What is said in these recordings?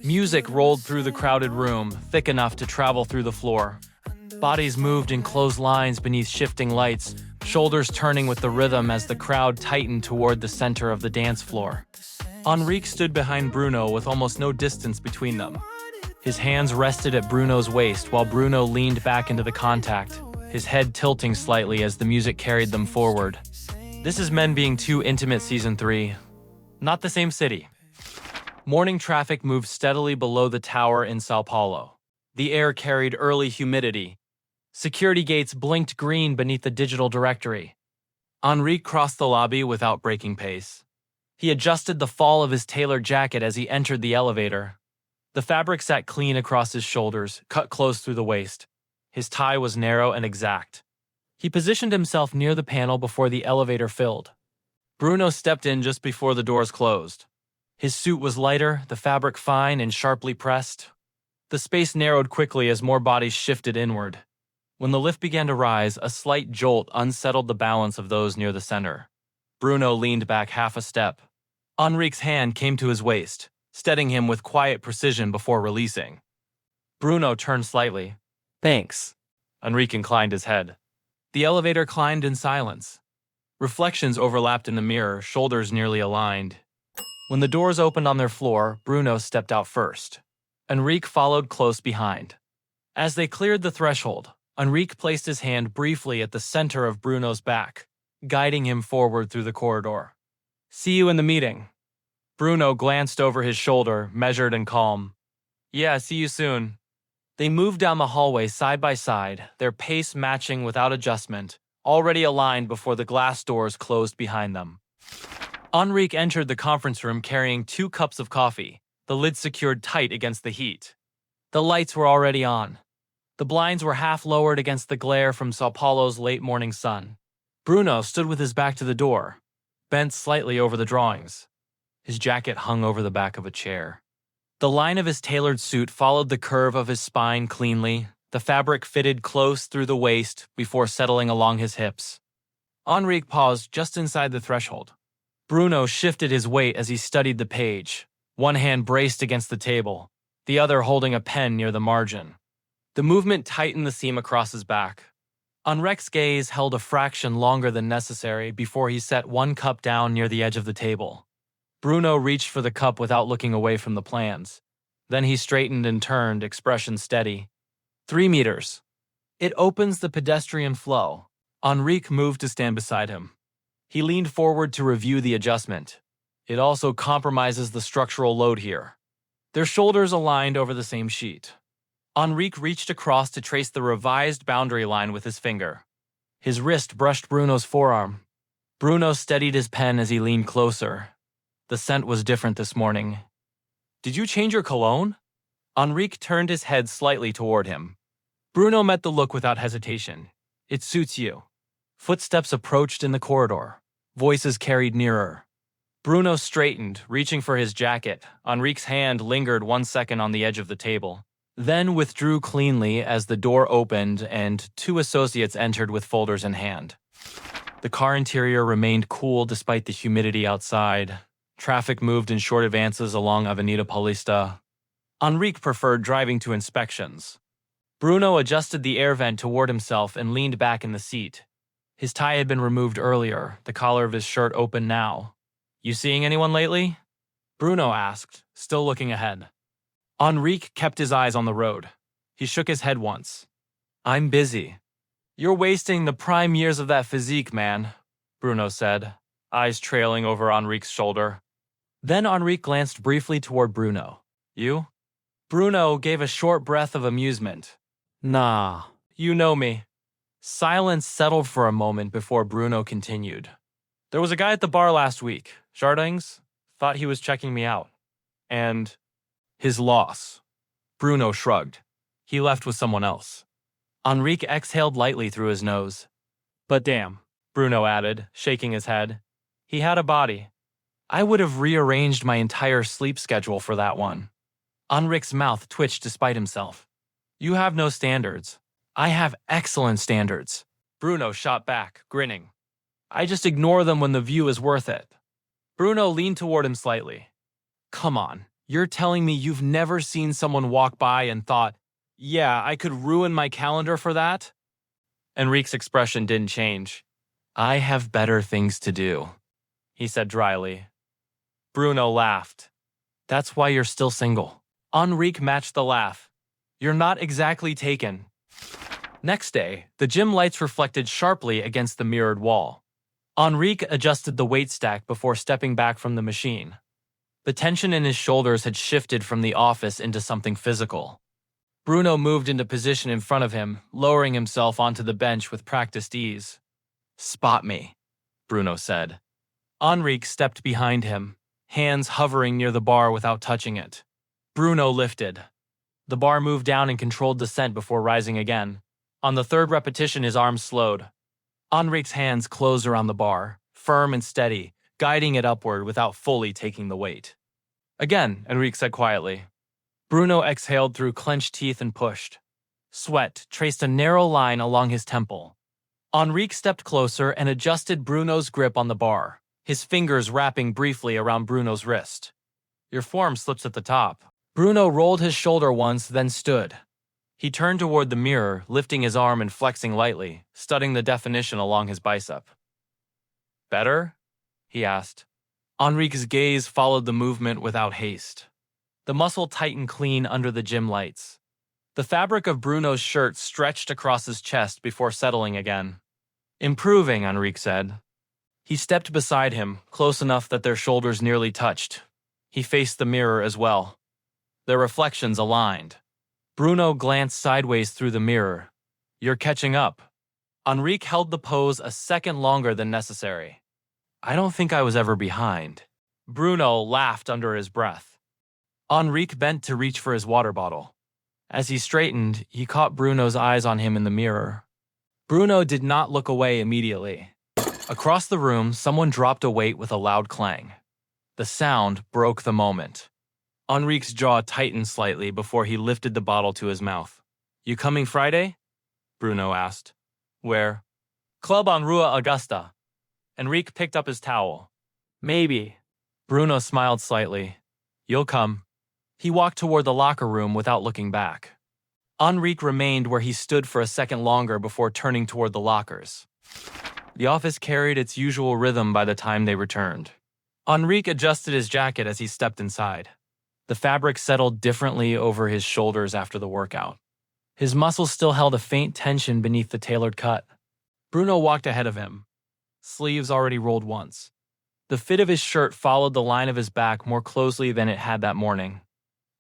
Music rolled through the crowded room, thick enough to travel through the floor. Bodies moved in close lines beneath shifting lights, shoulders turning with the rhythm as the crowd tightened toward the center of the dance floor. Enrique stood behind Bruno with almost no distance between them. His hands rested at Bruno's waist while Bruno leaned back into the contact, his head tilting slightly as the music carried them forward. This is Men Being Too Intimate Season 3. Not the same city. Morning traffic moved steadily below the tower in Sao Paulo. The air carried early humidity. Security gates blinked green beneath the digital directory. Enrique crossed the lobby without breaking pace. He adjusted the fall of his tailored jacket as he entered the elevator. The fabric sat clean across his shoulders, cut close through the waist. His tie was narrow and exact. He positioned himself near the panel before the elevator filled. Bruno stepped in just before the doors closed. His suit was lighter, the fabric fine and sharply pressed. The space narrowed quickly as more bodies shifted inward. When the lift began to rise, a slight jolt unsettled the balance of those near the center. Bruno leaned back half a step. Enrique's hand came to his waist, steadying him with quiet precision before releasing. Bruno turned slightly. "Thanks." Enrique inclined his head. The elevator climbed in silence. Reflections overlapped in the mirror, shoulders nearly aligned. When the doors opened on their floor, Bruno stepped out first. Enrique followed close behind. As they cleared the threshold, Enrique placed his hand briefly at the center of Bruno's back, guiding him forward through the corridor. "See you in the meeting." Bruno glanced over his shoulder, measured and calm. "Yeah, see you soon." They moved down the hallway side by side, their pace matching without adjustment, already aligned before the glass doors closed behind them. Enrique entered the conference room carrying 2 cups of coffee, the lid secured tight against the heat. The lights were already on. The blinds were half lowered against the glare from Sao Paulo's late morning sun. Bruno stood with his back to the door, bent slightly over the drawings. His jacket hung over the back of a chair. The line of his tailored suit followed the curve of his spine cleanly, the fabric fitted close through the waist before settling along his hips. Enrique paused just inside the threshold. Bruno shifted his weight as he studied the page, one hand braced against the table, the other holding a pen near the margin. The movement tightened the seam across his back. Enrique's gaze held a fraction longer than necessary before he set one cup down near the edge of the table. Bruno reached for the cup without looking away from the plans. Then he straightened and turned, expression steady. 3 meters. It opens the pedestrian flow. Enrique moved to stand beside him. He leaned forward to review the adjustment. It also compromises the structural load here. Their shoulders aligned over the same sheet. Enrique reached across to trace the revised boundary line with his finger. His wrist brushed Bruno's forearm. Bruno steadied his pen as he leaned closer. The scent was different this morning. "Did you change your cologne?" Enrique turned his head slightly toward him. Bruno met the look without hesitation. "It suits you." Footsteps approached in the corridor. Voices carried nearer. Bruno straightened, reaching for his jacket. Enrique's hand lingered 1 second on the edge of the table, then withdrew cleanly as the door opened and 2 associates entered with folders in hand. The car interior remained cool despite the humidity outside. Traffic moved in short advances along Avenida Paulista. Enrique preferred driving to inspections. Bruno adjusted the air vent toward himself and leaned back in the seat. His tie had been removed earlier, the collar of his shirt open now. "You seeing anyone lately?" Bruno asked, still looking ahead. Enrique kept his eyes on the road. He shook his head once. "I'm busy." "You're wasting the prime years of that physique, man," Bruno said, eyes trailing over Enrique's shoulder. Then Enrique glanced briefly toward Bruno. "You?" Bruno gave a short breath of amusement. "Nah, you know me." Silence settled for a moment before Bruno continued. "There was a guy at the bar last week, Jardins, thought he was checking me out. And his loss." Bruno shrugged. "He left with someone else." Enrique exhaled lightly through his nose. "But damn," Bruno added, shaking his head. "He had a body. I would have rearranged my entire sleep schedule for that one." Enrique's mouth twitched despite himself. "You have no standards. I have excellent standards." Bruno shot back, grinning. "I just ignore them when the view is worth it." Bruno leaned toward him slightly. "Come on, You're telling me you've never seen someone walk by and thought, yeah, I could ruin my calendar for that? Enrique's expression didn't change. I have better things to do, he said dryly. Bruno laughed. That's why you're still single. Enrique matched the laugh. You're not exactly taken. Next day, the gym lights reflected sharply against the mirrored wall. Enrique adjusted the weight stack before stepping back from the machine. The tension in his shoulders had shifted from the office into something physical. Bruno moved into position in front of him, lowering himself onto the bench with practiced ease. Spot me, Bruno said. Enrique stepped behind him, hands hovering near the bar without touching it. Bruno lifted. The bar moved down in controlled descent before rising again. On the third repetition, his arms slowed. Enrique's hands closed around the bar, firm and steady, guiding it upward without fully taking the weight. Again, Enrique said quietly. Bruno exhaled through clenched teeth and pushed. Sweat traced a narrow line along his temple. Enrique stepped closer and adjusted Bruno's grip on the bar, his fingers wrapping briefly around Bruno's wrist. Your form slips at the top. Bruno rolled his shoulder once, then stood. He turned toward the mirror, lifting his arm and flexing lightly, studying the definition along his bicep. Better? He asked. Enrique's gaze followed the movement without haste. The muscle tightened clean under the gym lights. The fabric of Bruno's shirt stretched across his chest before settling again. Improving, Enrique said. He stepped beside him, close enough that their shoulders nearly touched. He faced the mirror as well. Their reflections aligned. Bruno glanced sideways through the mirror. You're catching up. Enrique held the pose a second longer than necessary. I don't think I was ever behind. Bruno laughed under his breath. Enrique bent to reach for his water bottle. As he straightened, he caught Bruno's eyes on him in the mirror. Bruno did not look away immediately. Across the room, someone dropped a weight with a loud clang. The sound broke the moment. Enrique's jaw tightened slightly before he lifted the bottle to his mouth. You coming Friday? Bruno asked. Where? Club on Rua Augusta. Enrique picked up his towel. Maybe. Bruno smiled slightly. You'll come. He walked toward the locker room without looking back. Enrique remained where he stood for a second longer before turning toward the lockers. The office carried its usual rhythm by the time they returned. Enrique adjusted his jacket as he stepped inside. The fabric settled differently over his shoulders after the workout. His muscles still held a faint tension beneath the tailored cut. Bruno walked ahead of him, sleeves already rolled once. The fit of his shirt followed the line of his back more closely than it had that morning.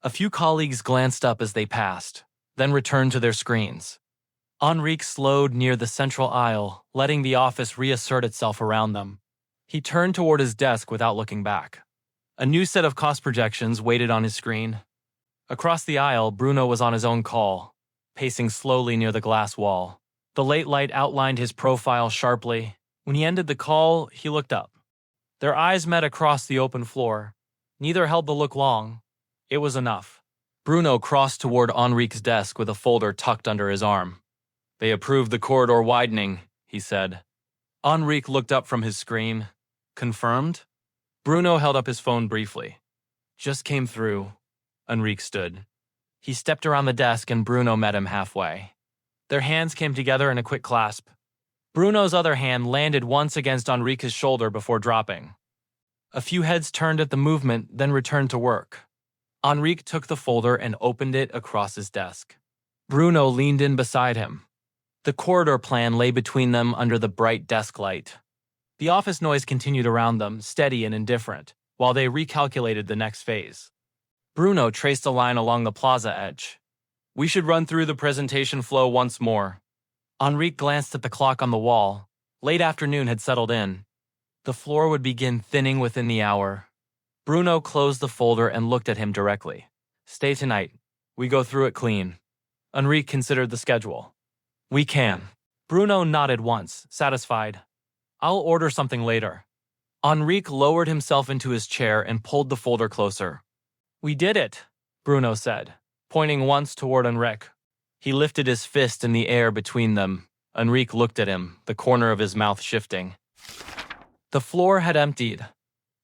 A few colleagues glanced up as they passed, then returned to their screens. Enrique slowed near the central aisle, letting the office reassert itself around them. He turned toward his desk without looking back. A new set of cost projections waited on his screen. Across the aisle, Bruno was on his own call, pacing slowly near the glass wall. The late light outlined his profile sharply. When he ended the call, he looked up. Their eyes met across the open floor. Neither held the look long. It was enough. Bruno crossed toward Enrique's desk with a folder tucked under his arm. They approved the corridor widening, he said. Enrique looked up from his screen. Confirmed? Bruno held up his phone briefly. Just came through. Enrique stood. He stepped around the desk and Bruno met him halfway. Their hands came together in a quick clasp. Bruno's other hand landed once against Enrique's shoulder before dropping. A few heads turned at the movement, then returned to work. Enrique took the folder and opened it across his desk. Bruno leaned in beside him. The corridor plan lay between them under the bright desk light. The office noise continued around them, steady and indifferent, while they recalculated the next phase. Bruno traced a line along the plaza edge. We should run through the presentation flow once more. Enrique glanced at the clock on the wall. Late afternoon had settled in. The floor would begin thinning within the hour. Bruno closed the folder and looked at him directly. Stay tonight. We go through it clean. Enrique considered the schedule. We can. Bruno nodded once, satisfied. I'll order something later. Enrique lowered himself into his chair and pulled the folder closer. We did it, Bruno said, pointing once toward Enrique. He lifted his fist in the air between them. Enrique looked at him, the corner of his mouth shifting. The floor had emptied.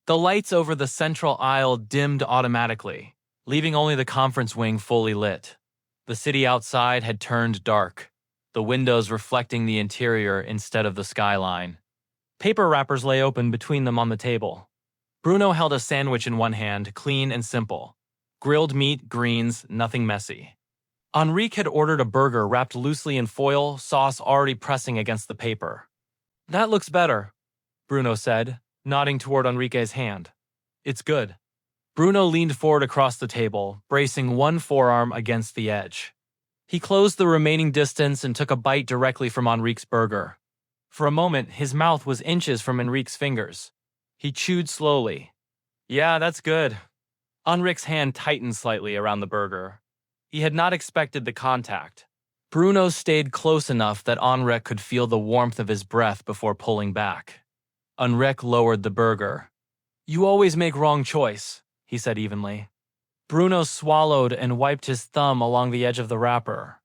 The lights over the central aisle dimmed automatically. leaving only the conference wing fully lit. The city outside had turned dark, the windows reflecting the interior instead of the skyline. Paper wrappers lay open between them on the table. Bruno held a sandwich in one hand, clean and simple. Grilled meat, greens, nothing messy. Enrique had ordered a burger wrapped loosely in foil, sauce already pressing against the paper. "That looks better," Bruno said, nodding toward Enrique's hand. "It's good." Bruno leaned forward across the table, bracing one forearm against the edge. He closed the remaining distance and took a bite directly from Enrique's burger. For a moment, his mouth was inches from Enrique's fingers. He chewed slowly. "Yeah, that's good." Enrique's hand tightened slightly around the burger. He had not expected the contact. Bruno stayed close enough that Enrique could feel the warmth of his breath before pulling back. Enrique lowered the burger. "You always make wrong choice," he said evenly. Bruno swallowed and wiped his thumb along the edge of the wrapper.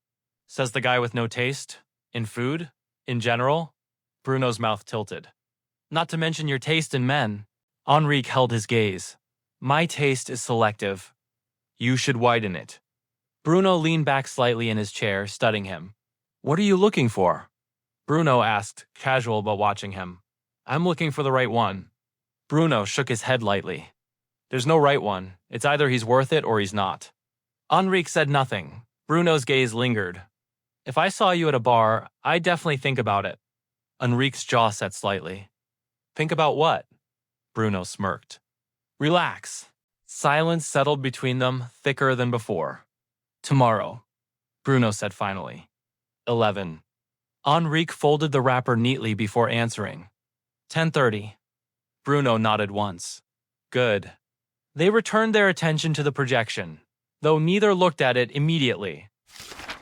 "Says the guy with no taste? In food? In general?" Bruno's mouth tilted. "Not to mention your taste in men." Enrique held his gaze. "My taste is selective. You should widen it." Bruno leaned back slightly in his chair, studying him. "What are you looking for?" Bruno asked, casual but watching him. "I'm looking for the right one." Bruno shook his head lightly. "There's no right one. It's either he's worth it or he's not." Enrique said nothing. Bruno's gaze lingered. "If I saw you at a bar, I'd definitely think about it." Enrique's jaw set slightly. "Think about what?" Bruno smirked. "Relax." Silence settled between them, thicker than before. "Tomorrow," Bruno said finally. 11. Enrique folded the wrapper neatly before answering. 10:30. Bruno nodded once. "Good." They returned their attention to the projection, though neither looked at it immediately.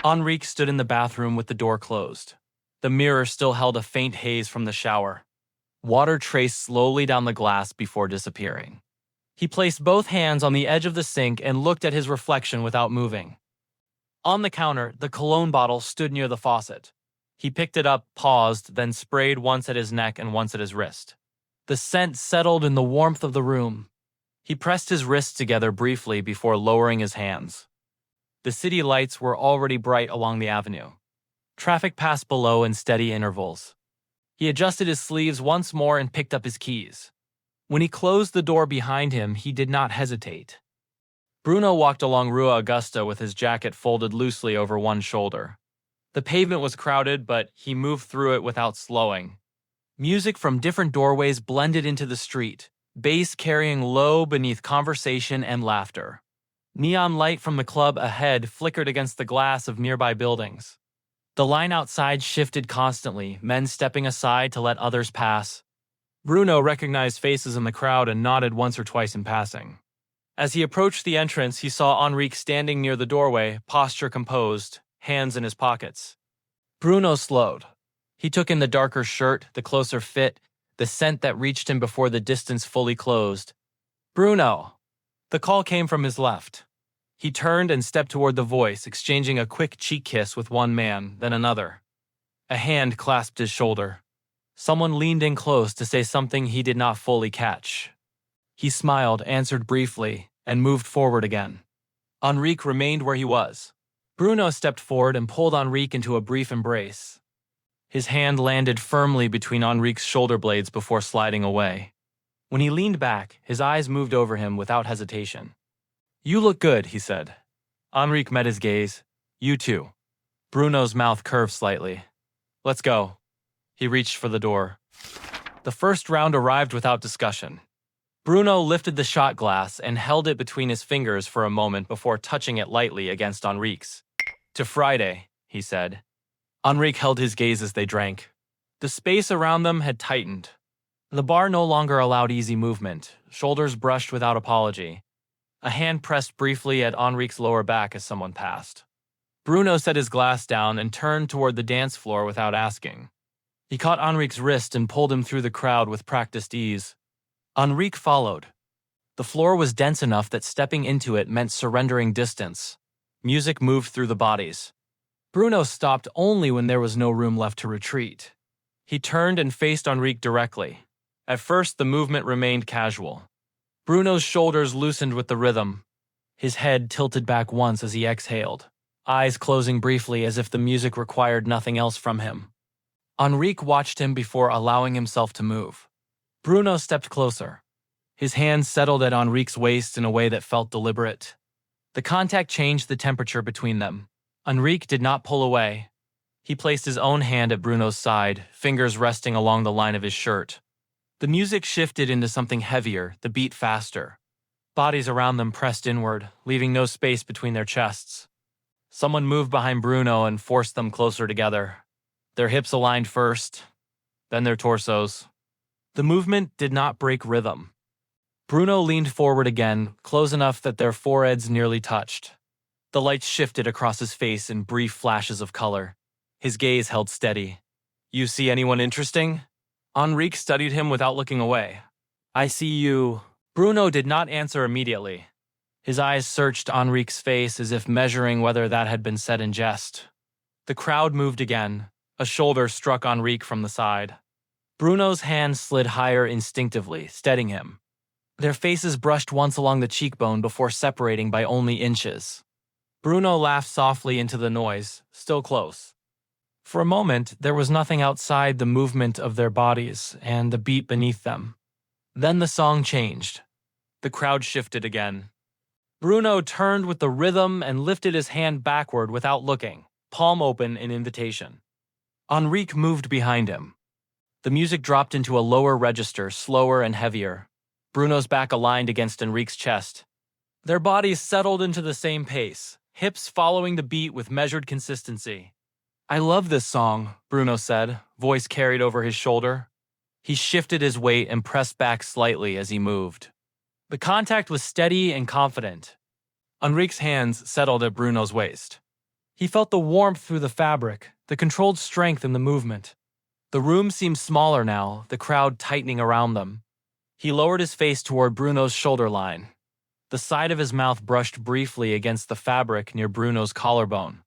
Enrique stood in the bathroom with the door closed. The mirror still held a faint haze from the shower. Water traced slowly down the glass before disappearing. He placed both hands on the edge of the sink and looked at his reflection without moving. On the counter, the cologne bottle stood near the faucet. He picked it up, paused, then sprayed once at his neck and once at his wrist. The scent settled in the warmth of the room. He pressed his wrists together briefly before lowering his hands. The city lights were already bright along the avenue. Traffic passed below in steady intervals. He adjusted his sleeves once more and picked up his keys. When he closed the door behind him, he did not hesitate. Bruno walked along Rua Augusta with his jacket folded loosely over one shoulder. The pavement was crowded, but he moved through it without slowing. Music from different doorways blended into the street, bass carrying low beneath conversation and laughter. Neon light from the club ahead flickered against the glass of nearby buildings. The line outside shifted constantly, men stepping aside to let others pass. Bruno recognized faces in the crowd and nodded once or twice in passing. As he approached the entrance, he saw Enrique standing near the doorway, posture composed, hands in his pockets. Bruno slowed. He took in the darker shirt, the closer fit, the scent that reached him before the distance fully closed. "Bruno!" The call came from his left. He turned and stepped toward the voice, exchanging a quick cheek kiss with one man, then another. A hand clasped his shoulder. Someone leaned in close to say something he did not fully catch. He smiled, answered briefly, and moved forward again. Enrique remained where he was. Bruno stepped forward and pulled Enrique into a brief embrace. His hand landed firmly between Enrique's shoulder blades before sliding away. When he leaned back, his eyes moved over him without hesitation. "You look good," he said. Enrique met his gaze. "You too." Bruno's mouth curved slightly. "Let's go." He reached for the door. The first round arrived without discussion. Bruno lifted the shot glass and held it between his fingers for a moment before touching it lightly against Enrique's. "To Friday," he said. Enrique held his gaze as they drank. The space around them had tightened. The bar no longer allowed easy movement, shoulders brushed without apology. A hand pressed briefly at Enrique's lower back as someone passed. Bruno set his glass down and turned toward the dance floor without asking. He caught Enrique's wrist and pulled him through the crowd with practiced ease. Enrique followed. The floor was dense enough that stepping into it meant surrendering distance. Music moved through the bodies. Bruno stopped only when there was no room left to retreat. He turned and faced Enrique directly. At first, the movement remained casual. Bruno's shoulders loosened with the rhythm. His head tilted back once as he exhaled, eyes closing briefly as if the music required nothing else from him. Enrique watched him before allowing himself to move. Bruno stepped closer. His hands settled at Enrique's waist in a way that felt deliberate. The contact changed the temperature between them. Enrique did not pull away. He placed his own hand at Bruno's side, fingers resting along the line of his shirt. The music shifted into something heavier, the beat faster. Bodies around them pressed inward, leaving no space between their chests. Someone moved behind Bruno and forced them closer together. Their hips aligned first, then their torsos. The movement did not break rhythm. Bruno leaned forward again, close enough that their foreheads nearly touched. The lights shifted across his face in brief flashes of color. His gaze held steady. "You see anyone interesting?" Enrique studied him without looking away. "I see you." Bruno did not answer immediately. His eyes searched Enrique's face as if measuring whether that had been said in jest. The crowd moved again. A shoulder struck Enrique from the side. Bruno's hand slid higher instinctively, steadying him. Their faces brushed once along the cheekbone before separating by only inches. Bruno laughed softly into the noise, still close. For a moment, there was nothing outside the movement of their bodies and the beat beneath them. Then the song changed. The crowd shifted again. Bruno turned with the rhythm and lifted his hand backward without looking, palm open in invitation. Enrique moved behind him. The music dropped into a lower register, slower and heavier. Bruno's back aligned against Enrique's chest. Their bodies settled into the same pace, hips following the beat with measured consistency. "I love this song," Bruno said, voice carried over his shoulder. He shifted his weight and pressed back slightly as he moved. The contact was steady and confident. Enrique's hands settled at Bruno's waist. He felt the warmth through the fabric, the controlled strength in the movement. The room seemed smaller now, the crowd tightening around them. He lowered his face toward Bruno's shoulder line. The side of his mouth brushed briefly against the fabric near Bruno's collarbone.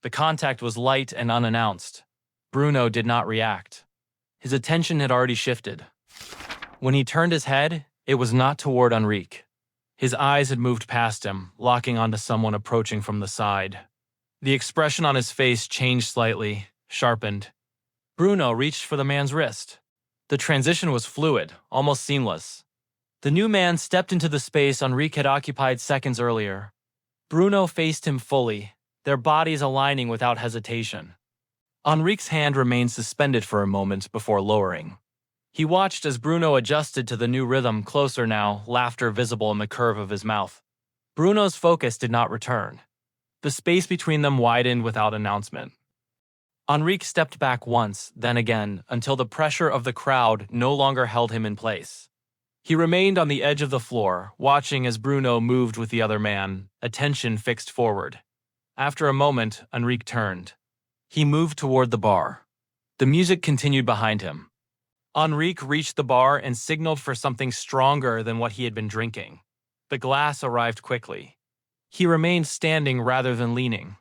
The contact was light and unannounced. Bruno did not react. His attention had already shifted. When he turned his head, it was not toward Enrique. His eyes had moved past him, locking onto someone approaching from the side. The expression on his face changed slightly, sharpened. Bruno reached for the man's wrist. The transition was fluid, almost seamless. The new man stepped into the space Enrique had occupied seconds earlier. Bruno faced him fully, their bodies aligning without hesitation. Enrique's hand remained suspended for a moment before lowering. He watched as Bruno adjusted to the new rhythm, closer now, laughter visible in the curve of his mouth. Bruno's focus did not return. The space between them widened without announcement. Enrique stepped back once, then again, until the pressure of the crowd no longer held him in place. He remained on the edge of the floor, watching as Bruno moved with the other man, attention fixed forward. After a moment, Enrique turned. He moved toward the bar. The music continued behind him. Enrique reached the bar and signaled for something stronger than what he had been drinking. The glass arrived quickly. He remained standing rather than leaning.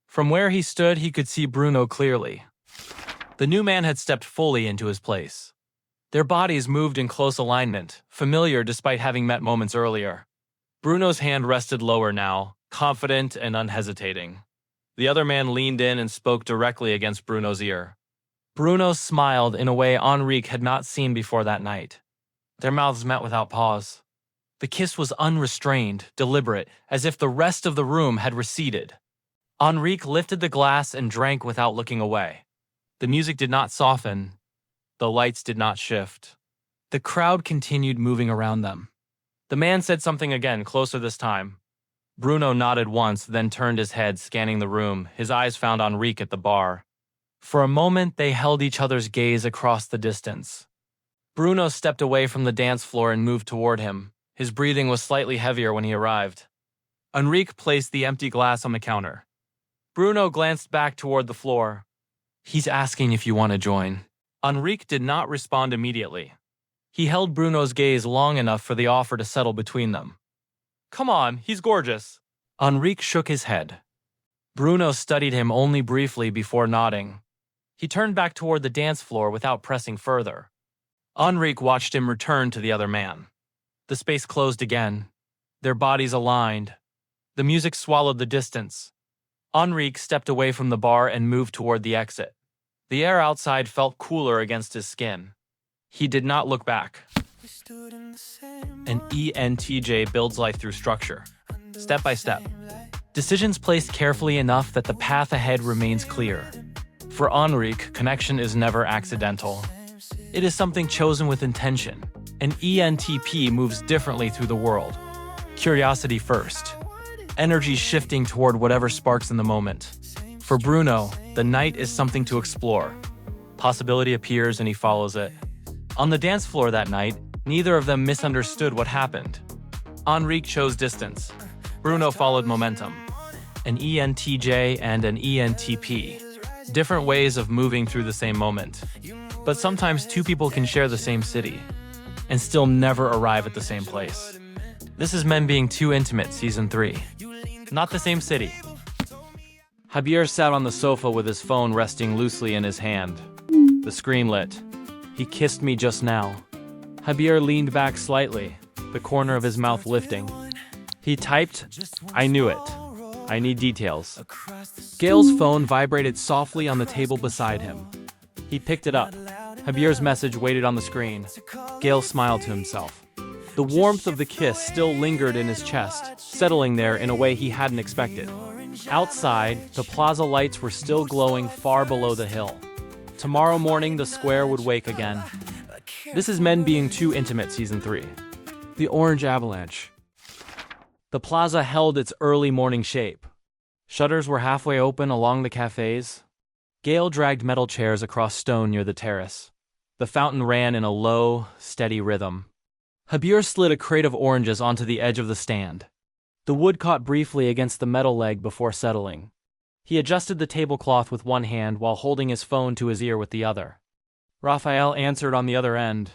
From where he stood, he could see Bruno clearly. The new man had stepped fully into his place. Their bodies moved in close alignment, familiar despite having met moments earlier. Bruno's hand rested lower now, confident and unhesitating. The other man leaned in and spoke directly against Bruno's ear. Bruno smiled in a way Enrique had not seen before that night. Their mouths met without pause. The kiss was unrestrained, deliberate, as if the rest of the room had receded. Enrique lifted the glass and drank without looking away. The music did not soften. The lights did not shift. The crowd continued moving around them. The man said something again, closer this time. Bruno nodded once, then turned his head, scanning the room. His eyes found Enrique at the bar. For a moment, they held each other's gaze across the distance. Bruno stepped away from the dance floor and moved toward him. His breathing was slightly heavier when he arrived. Enrique placed the empty glass on the counter. Bruno glanced back toward the floor. "He's asking if you want to join." Enrique did not respond immediately. He held Bruno's gaze long enough for the offer to settle between them. "Come on, he's gorgeous." Enrique shook his head. Bruno studied him only briefly before nodding. He turned back toward the dance floor without pressing further. Enrique watched him return to the other man. The space closed again. Their bodies aligned. The music swallowed the distance. Enrique stepped away from the bar and moved toward the exit. The air outside felt cooler against his skin. He did not look back. An ENTJ builds life through structure, step by step. Decisions placed carefully enough that the path ahead remains clear. For Enrique, connection is never accidental. It is something chosen with intention. An ENTP moves differently through the world. Curiosity first. Energy shifting toward whatever sparks in the moment. For Bruno, the night is something to explore. Possibility appears and he follows it. On the dance floor that night, neither of them misunderstood what happened. Enrique chose distance. Bruno followed momentum. An ENTJ and an ENTP. Different ways of moving through the same moment. But sometimes two people can share the same city and still never arrive at the same place. This is Men Being Too Intimate, Season 3. Not the same city. Javier sat on the sofa with his phone resting loosely in his hand. The screen lit. He kissed me just now. Javier leaned back slightly, the corner of his mouth lifting. He typed, "I knew it. I need details." Gail's phone vibrated softly on the table beside him. He picked it up. Javier's message waited on the screen. Gail smiled to himself. The warmth of the kiss still lingered in his chest, settling there in a way he hadn't expected. Outside, the plaza lights were still glowing far below the hill. Tomorrow morning, the square would wake again. This is Men Being Too Intimate, Season 3. The Orange Avalanche. The plaza held its early morning shape. Shutters were halfway open along the cafes. Gail dragged metal chairs across stone near the terrace. The fountain ran in a low, steady rhythm. Javier slid a crate of oranges onto the edge of the stand. The wood caught briefly against the metal leg before settling. He adjusted the tablecloth with one hand while holding his phone to his ear with the other. Rafael answered on the other end.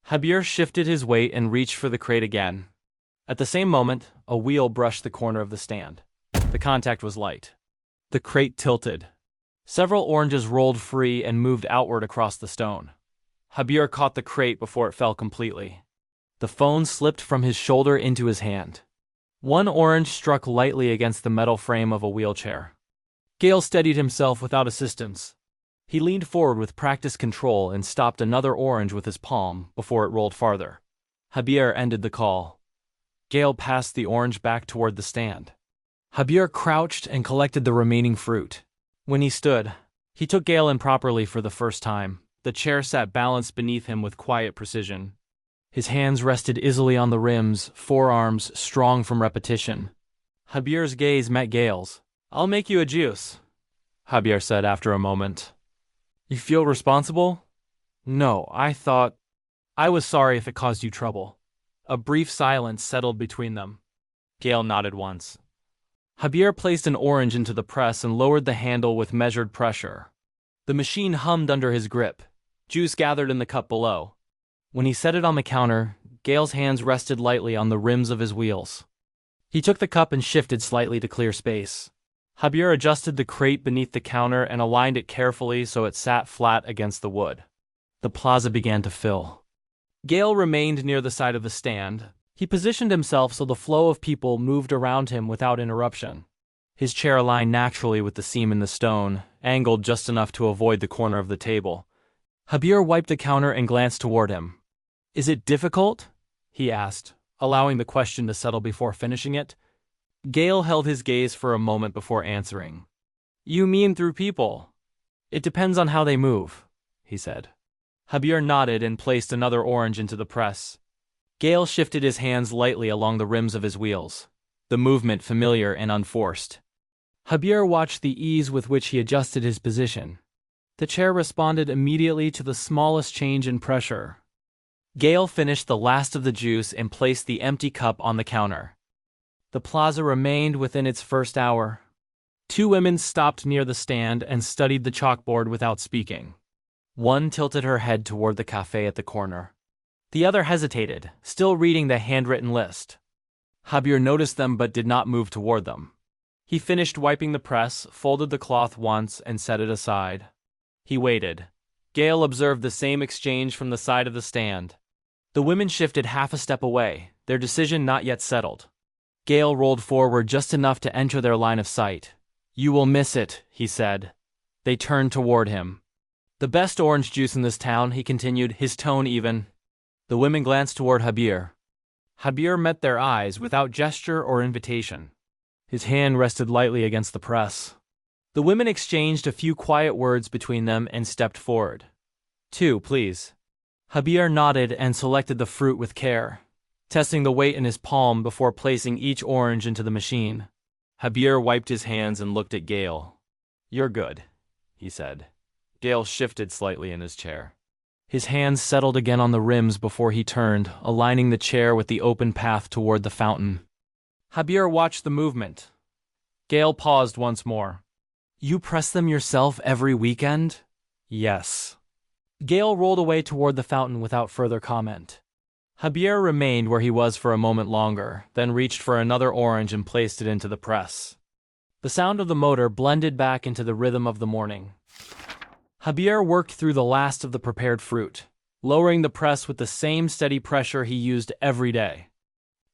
Javier shifted his weight and reached for the crate again. At the same moment, a wheel brushed the corner of the stand. The contact was light. The crate tilted. Several oranges rolled free and moved outward across the stone. Javier caught the crate before it fell completely. The phone slipped from his shoulder into his hand. One orange struck lightly against the metal frame of a wheelchair. Gail steadied himself without assistance. He leaned forward with practiced control and stopped another orange with his palm before it rolled farther. Javier ended the call. Gail passed the orange back toward the stand. Javier crouched and collected the remaining fruit. When he stood, he took Gail in properly for the first time. The chair sat balanced beneath him with quiet precision. His hands rested easily on the rims, forearms strong from repetition. Javier's gaze met Gail's. "I'll make you a juice," Javier said after a moment. "You feel responsible?" "No, I was sorry if it caused you trouble." A brief silence settled between them. Gail nodded once. Javier placed an orange into the press and lowered the handle with measured pressure. The machine hummed under his grip. Juice gathered in the cup below. When he set it on the counter, Gail's hands rested lightly on the rims of his wheels. He took the cup and shifted slightly to clear space. Javier adjusted the crate beneath the counter and aligned it carefully so it sat flat against the wood. The plaza began to fill. Gail remained near the side of the stand. He positioned himself so the flow of people moved around him without interruption. His chair aligned naturally with the seam in the stone, angled just enough to avoid the corner of the table. Javier wiped the counter and glanced toward him. "Is it difficult?" he asked, allowing the question to settle before finishing it. Gail held his gaze for a moment before answering. "You mean through people?" "It depends on how they move," he said. Javier nodded and placed another orange into the press. Gail shifted his hands lightly along the rims of his wheels, the movement familiar and unforced. Javier watched the ease with which he adjusted his position. The chair responded immediately to the smallest change in pressure. Gail finished the last of the juice and placed the empty cup on the counter. The plaza remained within its first hour. Two women stopped near the stand and studied the chalkboard without speaking. One tilted her head toward the cafe at the corner. The other hesitated, still reading the handwritten list. Javier noticed them but did not move toward them. He finished wiping the press, folded the cloth once, and set it aside. He waited. Gail observed the same exchange from the side of the stand. The women shifted half a step away, their decision not yet settled. Gale rolled forward just enough to enter their line of sight. "You will miss it," he said. They turned toward him. "The best orange juice in this town," he continued, his tone even. The women glanced toward Javier. Javier met their eyes without gesture or invitation. His hand rested lightly against the press. The women exchanged a few quiet words between them and stepped forward. "Two, please." Javier nodded and selected the fruit with care, testing the weight in his palm before placing each orange into the machine. Javier wiped his hands and looked at Gale. "You're good," he said. Gale shifted slightly in his chair. His hands settled again on the rims before he turned, aligning the chair with the open path toward the fountain. Javier watched the movement. Gale paused once more. "You press them yourself every weekend?" "Yes." Gale rolled away toward the fountain without further comment. Javier remained where he was for a moment longer, then reached for another orange and placed it into the press. The sound of the motor blended back into the rhythm of the morning. Javier worked through the last of the prepared fruit, lowering the press with the same steady pressure he used every day.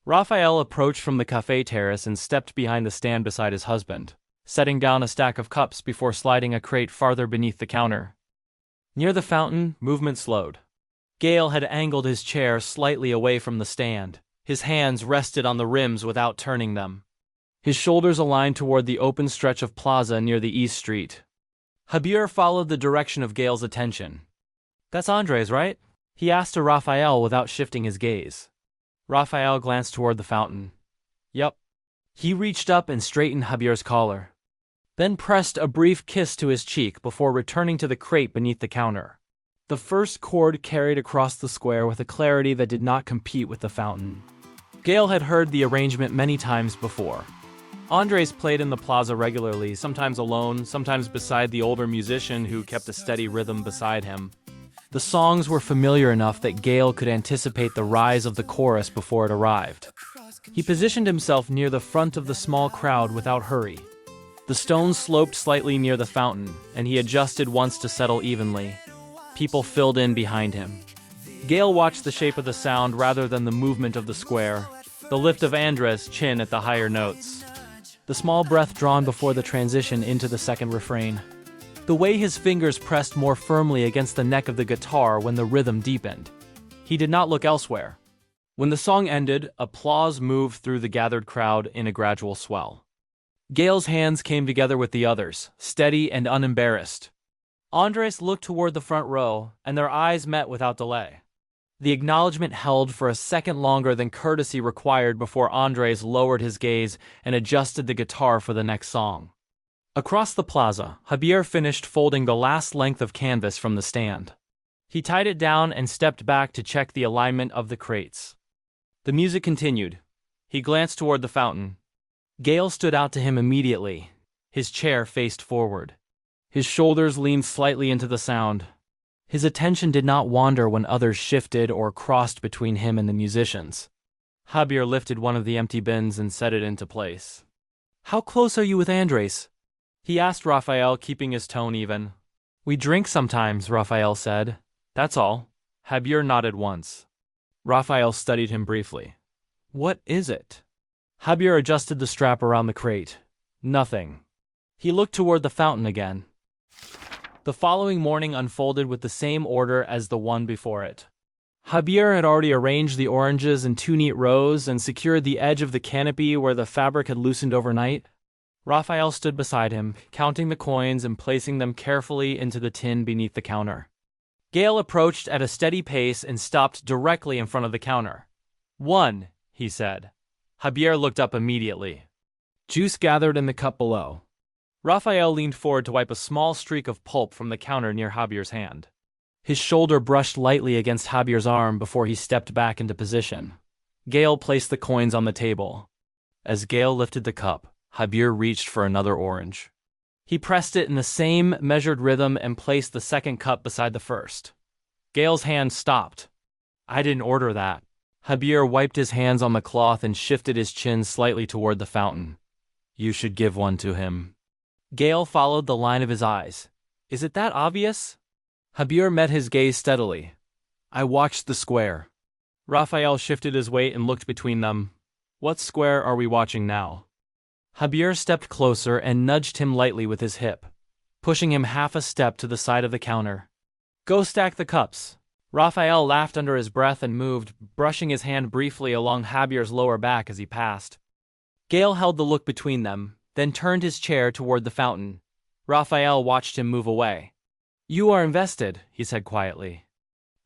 Raphael approached from the cafe terrace and stepped behind the stand beside his husband, setting down a stack of cups before sliding a crate farther beneath the counter. Near the fountain, movement slowed. Gale had angled his chair slightly away from the stand. His hands rested on the rims without turning them. His shoulders aligned toward the open stretch of plaza near the East Street. Javier followed the direction of Gale's attention. "That's Andres, right?" he asked to Raphael without shifting his gaze. Raphael glanced toward the fountain. "Yup." He reached up and straightened Javier's collar, then pressed a brief kiss to his cheek before returning to the crate beneath the counter. The first chord carried across the square with a clarity that did not compete with the fountain. Gale had heard the arrangement many times before. Andres played in the plaza regularly, sometimes alone, sometimes beside the older musician who kept a steady rhythm beside him. The songs were familiar enough that Gale could anticipate the rise of the chorus before it arrived. He positioned himself near the front of the small crowd without hurry. The stones sloped slightly near the fountain, and he adjusted once to settle evenly. People filled in behind him. Gale watched the shape of the sound rather than the movement of the square, the lift of Andres' chin at the higher notes, the small breath drawn before the transition into the second refrain, the way his fingers pressed more firmly against the neck of the guitar when the rhythm deepened. He did not look elsewhere. When the song ended, applause moved through the gathered crowd in a gradual swell. Gale's hands came together with the others, steady and unembarrassed. Andres looked toward the front row, and their eyes met without delay. The acknowledgement held for a second longer than courtesy required before Andres lowered his gaze and adjusted the guitar for the next song. Across the plaza, Javier finished folding the last length of canvas from the stand. He tied it down and stepped back to check the alignment of the crates. The music continued. He glanced toward the fountain. Gale stood out to him immediately. His chair faced forward. His shoulders leaned slightly into the sound. His attention did not wander when others shifted or crossed between him and the musicians. Javier lifted one of the empty bins and set it into place. "How close are you with Andres?" he asked Raphael, keeping his tone even. "We drink sometimes," Raphael said. "That's all." Javier nodded once. Raphael studied him briefly. "What is it?" Javier adjusted the strap around the crate. "Nothing." He looked toward the fountain again. The following morning unfolded with the same order as the one before it. Javier had already arranged the oranges in 2 neat rows and secured the edge of the canopy where the fabric had loosened overnight. Raphael stood beside him, counting the coins and placing them carefully into the tin beneath the counter. Gale approached at a steady pace and stopped directly in front of the counter. "1," he said. Javier looked up immediately. Juice gathered in the cup below. Raphael leaned forward to wipe a small streak of pulp from the counter near Javier's hand. His shoulder brushed lightly against Javier's arm before he stepped back into position. Gale placed the coins on the table. As Gale lifted the cup, Javier reached for another orange. He pressed it in the same measured rhythm and placed the second cup beside the first. Gale's hand stopped. "I didn't order that." Javier wiped his hands on the cloth and shifted his chin slightly toward the fountain. "You should give one to him." Gale followed the line of his eyes. "Is it that obvious?" Javier met his gaze steadily. "I watched the square." Raphael shifted his weight and looked between them. What square are we watching now? Javier stepped closer and nudged him lightly with his hip, pushing him half a step to the side of the counter. Go stack the cups. Raphael laughed under his breath and moved, brushing his hand briefly along Javier's lower back as he passed. Gale held the look between them, then turned his chair toward the fountain. Raphael watched him move away. You are invested, he said quietly.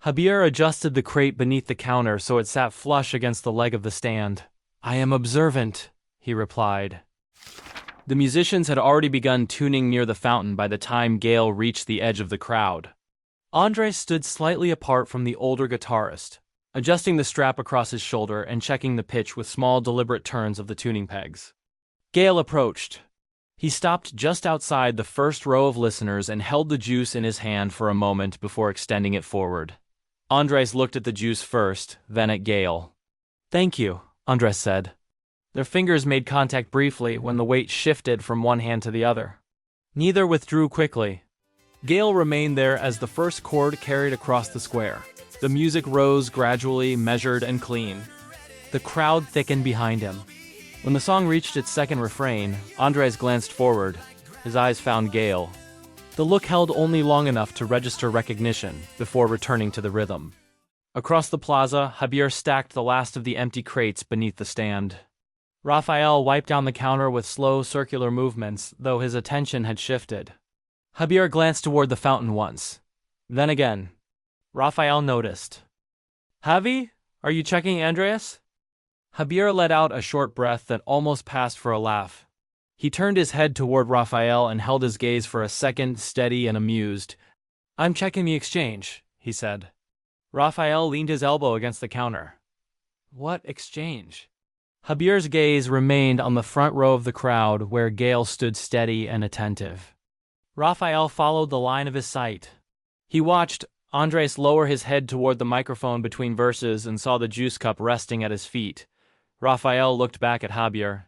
Javier adjusted the crate beneath the counter so it sat flush against the leg of the stand. I am observant, he replied. The musicians had already begun tuning near the fountain by the time Gale reached the edge of the crowd. Andres stood slightly apart from the older guitarist, adjusting the strap across his shoulder and checking the pitch with small deliberate turns of the tuning pegs. Gale approached. He stopped just outside the first row of listeners and held the juice in his hand for a moment before extending it forward. Andres looked at the juice first, then at Gale. Thank you, Andres said. Their fingers made contact briefly when the weight shifted from one hand to the other. Neither withdrew quickly. Gale remained there as the first chord carried across the square. The music rose gradually, measured and clean. The crowd thickened behind him. When the song reached its second refrain, Andres glanced forward. His eyes found Gale. The look held only long enough to register recognition before returning to the rhythm. Across the plaza, Javier stacked the last of the empty crates beneath the stand. Raphael wiped down the counter with slow circular movements, though his attention had shifted. Javier glanced toward the fountain once. Then again. Raphael noticed. Javi, are you checking Andreas? Javier let out a short breath that almost passed for a laugh. He turned his head toward Raphael and held his gaze for a second, steady and amused. I'm checking the exchange, he said. Raphael leaned his elbow against the counter. What exchange? Javier's gaze remained on the front row of the crowd where Gale stood steady and attentive. Raphael followed the line of his sight. He watched Andres lower his head toward the microphone between verses and saw the juice cup resting at his feet. Raphael looked back at Javier.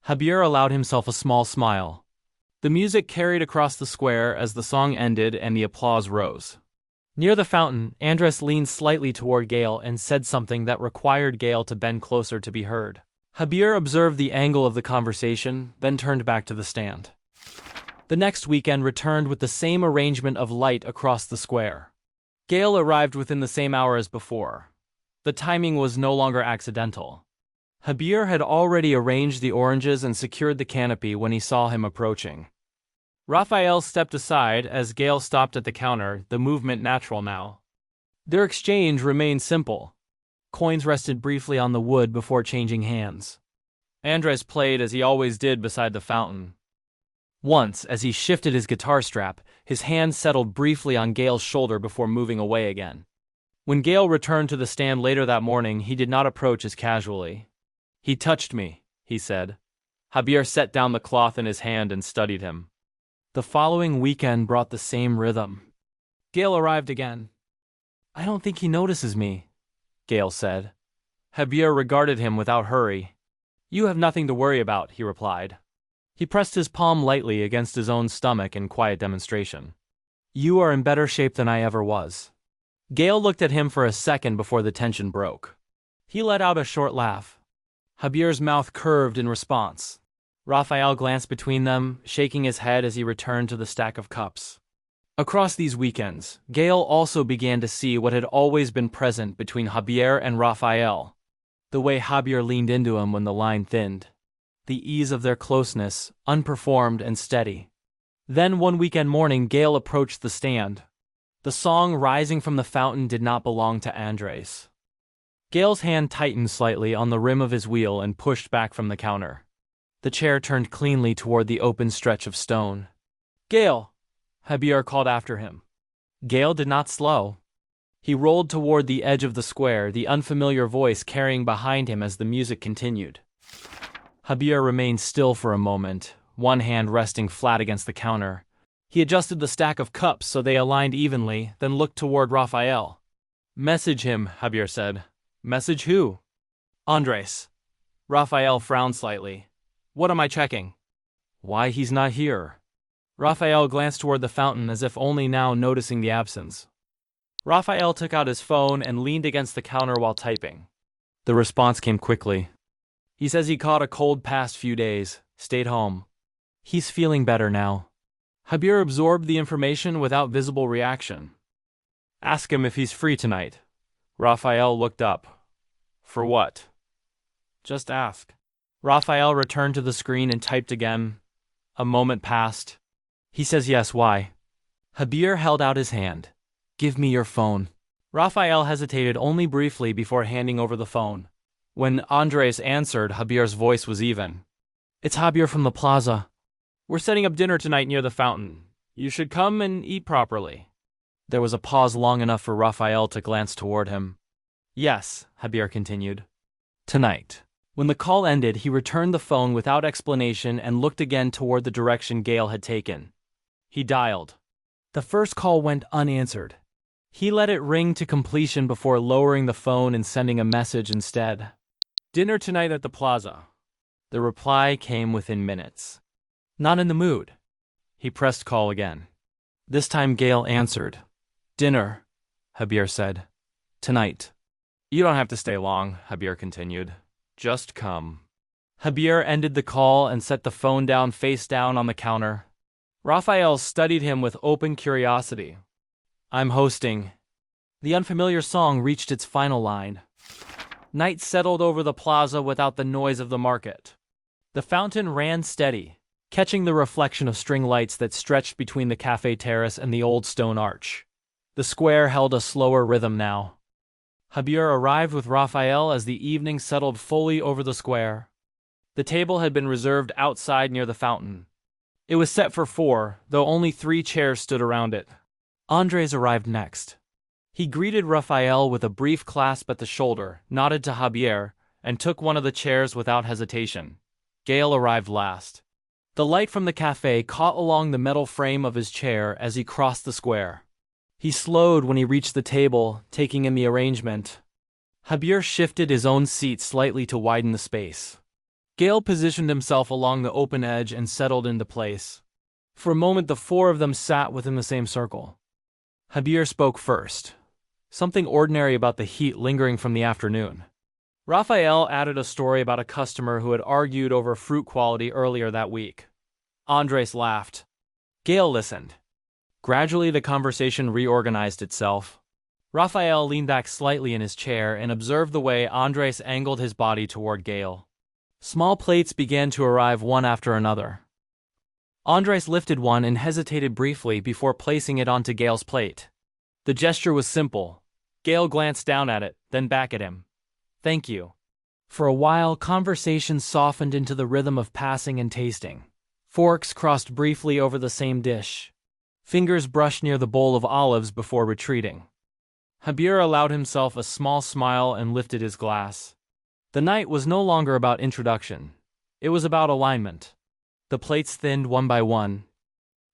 Javier allowed himself a small smile. The music carried across the square as the song ended and the applause rose. Near the fountain, Andres leaned slightly toward Gale and said something that required Gale to bend closer to be heard. Javier observed the angle of the conversation, then turned back to the stand. The next weekend returned with the same arrangement of light across the square. Gale arrived within the same hour as before. The timing was no longer accidental. Javier had already arranged the oranges and secured the canopy when he saw him approaching. Raphael stepped aside as Gale stopped at the counter, the movement natural now. Their exchange remained simple. Coins rested briefly on the wood before changing hands. Andres played as he always did beside the fountain. Once, as he shifted his guitar strap, his hand settled briefly on Gale's shoulder before moving away again. When Gale returned to the stand later that morning, he did not approach as casually. He touched me, he said. Javier set down the cloth in his hand and studied him. The following weekend brought the same rhythm. Gale arrived again. I don't think he notices me, Gale said. Javier regarded him without hurry. You have nothing to worry about, he replied. He pressed his palm lightly against his own stomach in quiet demonstration. You are in better shape than I ever was. Gale looked at him for a second before the tension broke. He let out a short laugh. Javier's mouth curved in response. Raphael glanced between them, shaking his head as he returned to the stack of cups. Across these weekends, Gale also began to see what had always been present between Javier and Raphael. The way Javier leaned into him when the line thinned. The ease of their closeness, unperformed and steady. Then one weekend morning, Gale approached the stand. The song rising from the fountain did not belong to Andres. Gale's hand tightened slightly on the rim of his wheel and pushed back from the counter. The chair turned cleanly toward the open stretch of stone. Gale! Javier called after him. Gale did not slow. He rolled toward the edge of the square, the unfamiliar voice carrying behind him as the music continued. Javier remained still for a moment, one hand resting flat against the counter. He adjusted the stack of cups so they aligned evenly, then looked toward Raphael. Message him, Javier said. Message who? Andres. Raphael frowned slightly. What am I checking? Why he's not here. Raphael glanced toward the fountain as if only now noticing the absence. Raphael took out his phone and leaned against the counter while typing. The response came quickly. He says he caught a cold past few days, stayed home. He's feeling better now. Javier absorbed the information without visible reaction. Ask him if he's free tonight. Raphael looked up. For what? Just ask. Raphael returned to the screen and typed again. A moment passed. He says yes, why? Javier held out his hand. Give me your phone. Raphael hesitated only briefly before handing over the phone. When Andres answered, Javier's voice was even. It's Javier from the plaza. We're setting up dinner tonight near the fountain. You should come and eat properly. There was a pause long enough for Raphael to glance toward him. Yes, Javier continued. Tonight. When the call ended, he returned the phone without explanation and looked again toward the direction Gale had taken. He dialed. The first call went unanswered. He let it ring to completion before lowering the phone and sending a message instead. Dinner tonight at the plaza. The reply came within minutes. Not in the mood. He pressed call again. This time Gale answered. Dinner, Javier said. Tonight. You don't have to stay long, Javier continued. Just come. Javier ended the call and set the phone down face down on the counter. Raphael studied him with open curiosity. I'm hosting. The unfamiliar song reached its final line. Night settled over the plaza without the noise of the market. The fountain ran steady, catching the reflection of string lights that stretched between the cafe terrace and the old stone arch. The square held a slower rhythm now. Javier arrived with Raphael as the evening settled fully over the square. The table had been reserved outside near the fountain. It was set for 4, though only 3 chairs stood around it. Andres arrived next. He greeted Raphael with a brief clasp at the shoulder, nodded to Javier, and took one of the chairs without hesitation. Gale arrived last. The light from the cafe caught along the metal frame of his chair as he crossed the square. He slowed when he reached the table, taking in the arrangement. Javier shifted his own seat slightly to widen the space. Gale positioned himself along the open edge and settled into place. For a moment the 4 of them sat within the same circle. Javier spoke first. Something ordinary about the heat lingering from the afternoon. Raphael added a story about a customer who had argued over fruit quality earlier that week. Andres laughed. Gale listened. Gradually the conversation reorganized itself. Raphael leaned back slightly in his chair and observed the way Andres angled his body toward Gale. Small plates began to arrive one after another. Andres lifted one and hesitated briefly before placing it onto Gale's plate. The gesture was simple. Gale glanced down at it, then back at him. Thank you. For a while, conversation softened into the rhythm of passing and tasting. Forks crossed briefly over the same dish. Fingers brushed near the bowl of olives before retreating. Javier allowed himself a small smile and lifted his glass. The night was no longer about introduction. It was about alignment. The plates thinned one by one.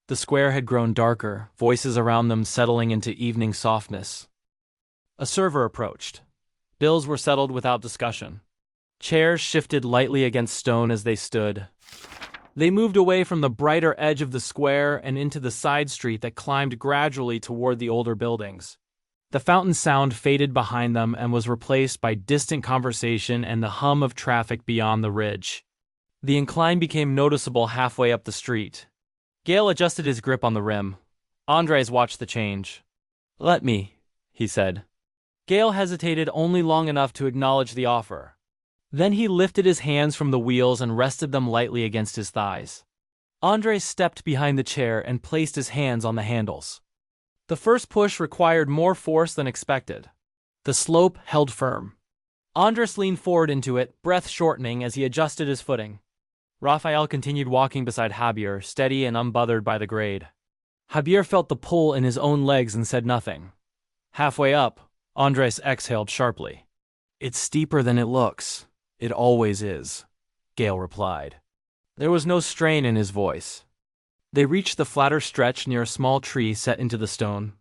The square had grown darker, voices around them settling into evening softness. A server approached. Bills were settled without discussion. Chairs shifted lightly against stone as they stood. They moved away from the brighter edge of the square and into the side street that climbed gradually toward the older buildings. The fountain sound faded behind them and was replaced by distant conversation and the hum of traffic beyond the ridge. The incline became noticeable halfway up the street. Gale adjusted his grip on the rim. Andres watched the change. Let me, he said. Gale hesitated only long enough to acknowledge the offer. Then he lifted his hands from the wheels and rested them lightly against his thighs. Andres stepped behind the chair and placed his hands on the handles. The first push required more force than expected. The slope held firm. Andres leaned forward into it, breath shortening as he adjusted his footing. Raphael continued walking beside Javier, steady and unbothered by the grade. Javier felt the pull in his own legs and said nothing. Halfway up, Andres exhaled sharply. It's steeper than it looks. It always is, Gale replied. There was no strain in his voice. They reached the flatter stretch near a small tree set into the stone.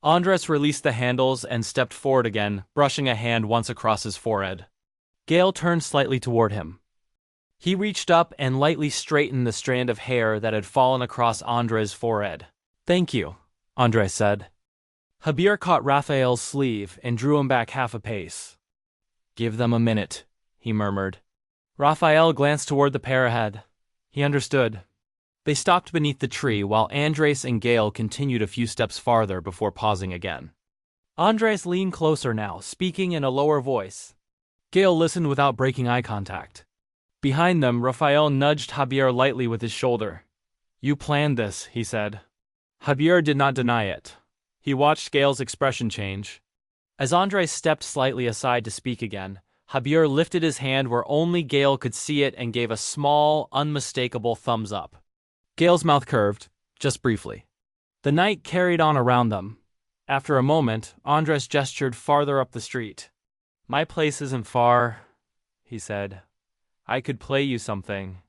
Andres released the handles and stepped forward again, brushing a hand once across his forehead. Gale turned slightly toward him. He reached up and lightly straightened the strand of hair that had fallen across Andres' forehead. Thank you, Andres said. Javier caught Raphael's sleeve and drew him back half a pace. Give them a minute, he murmured. Raphael glanced toward the pair ahead. He understood. They stopped beneath the tree while Andres and Gale continued a few steps farther before pausing again. Andres leaned closer now, speaking in a lower voice. Gale listened without breaking eye contact. Behind them, Raphael nudged Javier lightly with his shoulder. "You planned this," he said. Javier did not deny it. He watched Gale's expression change. As Andres stepped slightly aside to speak again, Javier lifted his hand where only Gale could see it and gave a small, unmistakable thumbs up. Gale's mouth curved, just briefly. The night carried on around them. After a moment, Andres gestured farther up the street. "My place isn't far," he said. "I could play you something."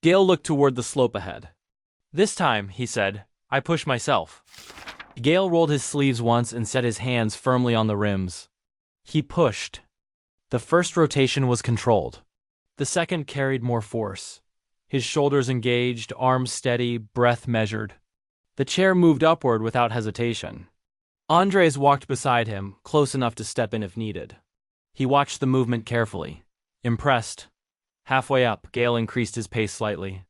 Gale looked toward the slope ahead. "This time," he said, "I push myself." Gale rolled his sleeves once and set his hands firmly on the rims. He pushed. The first rotation was controlled. The second carried more force. His shoulders engaged, arms steady, breath measured. The chair moved upward without hesitation. Andres walked beside him, close enough to step in if needed. He watched the movement carefully. Impressed. Halfway up, Gale increased his pace slightly.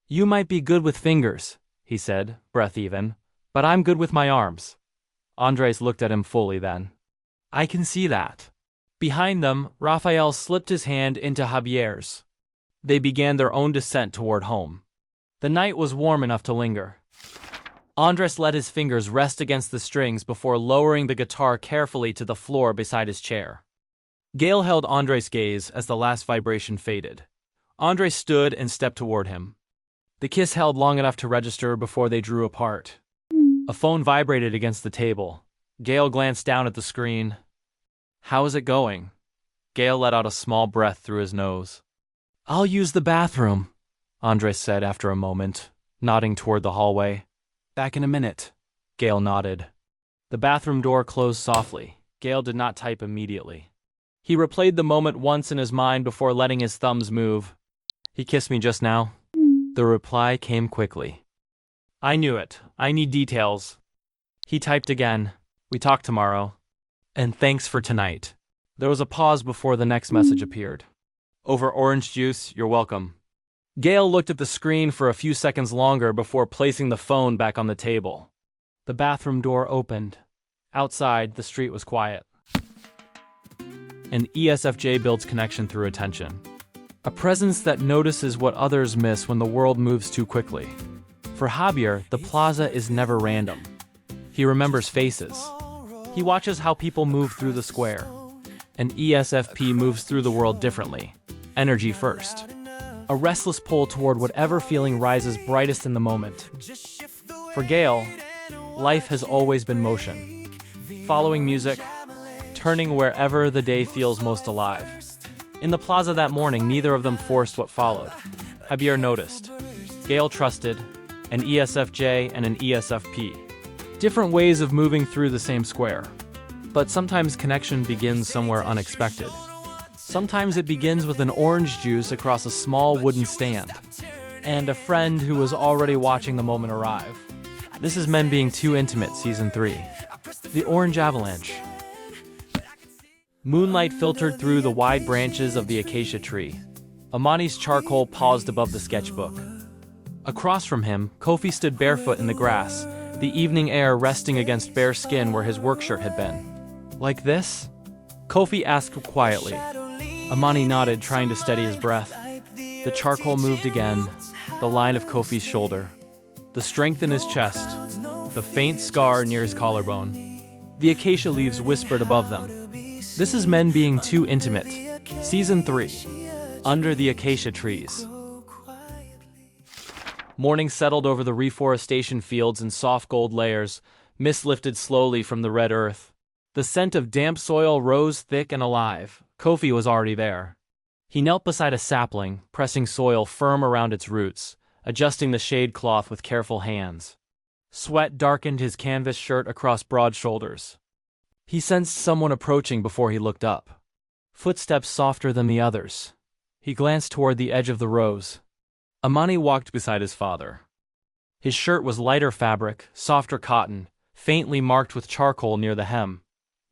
"You might be good with fingers," he said, breath even, "but I'm good with my arms." Andres looked at him fully then. "I can see that." Behind them, Raphael slipped his hand into Javier's. They began their own descent toward home. The night was warm enough to linger. Andres let his fingers rest against the strings before lowering the guitar carefully to the floor beside his chair. Gale held Andres' gaze as the last vibration faded. Andres stood and stepped toward him. The kiss held long enough to register before they drew apart. A phone vibrated against the table. Gale glanced down at the screen. "How is it going?" Gale let out a small breath through his nose. "I'll use the bathroom," Andres said after a moment, nodding toward the hallway. "Back in a minute." Gale nodded. The bathroom door closed softly. Gale did not type immediately. He replayed the moment once in his mind before letting his thumbs move. "He kissed me just now." The reply came quickly. "I knew it. I need details." He typed again. "We talk tomorrow. And thanks for tonight." There was a pause before the next message appeared. "Over orange juice, you're welcome." Gale looked at the screen for a few seconds longer before placing the phone back on the table. The bathroom door opened. Outside, the street was quiet. An ESFJ builds connection through attention. A presence that notices what others miss when the world moves too quickly. For Javier, the plaza is never random. He remembers faces. He watches how people move through the square. An ESFP moves through the world differently. Energy first. A restless pull toward whatever feeling rises brightest in the moment. For Gale, life has always been motion. Following music, turning wherever the day feels most alive. In the plaza that morning, neither of them forced what followed. Javier noticed. Gale trusted, an ESFJ and an ESFP. Different ways of moving through the same square. But sometimes connection begins somewhere unexpected. Sometimes it begins with an orange juice across a small wooden stand, and a friend who was already watching the moment arrive. This is Men Being Too Intimate, Season 3. The Orange Avalanche. Moonlight filtered through the wide branches of the acacia tree. Amani's charcoal paused above the sketchbook. Across from him, Kofi stood barefoot in the grass, the evening air resting against bare skin where his work shirt had been. "Like this?" Kofi asked quietly. Amani nodded, trying to steady his breath. The charcoal moved again, the line of Kofi's shoulder, the strength in his chest, the faint scar near his collarbone. The acacia leaves whispered above them. This is Men Being Too Intimate, Season 3, Under the Acacia Trees. Morning settled over the reforestation fields in soft gold layers, mist lifted slowly from the red earth. The scent of damp soil rose thick and alive. Kofi was already there. He knelt beside a sapling, pressing soil firm around its roots, adjusting the shade cloth with careful hands. Sweat darkened his canvas shirt across broad shoulders. He sensed someone approaching before he looked up. Footsteps softer than the others. He glanced toward the edge of the rows. Amani walked beside his father. His shirt was lighter fabric, softer cotton, faintly marked with charcoal near the hem.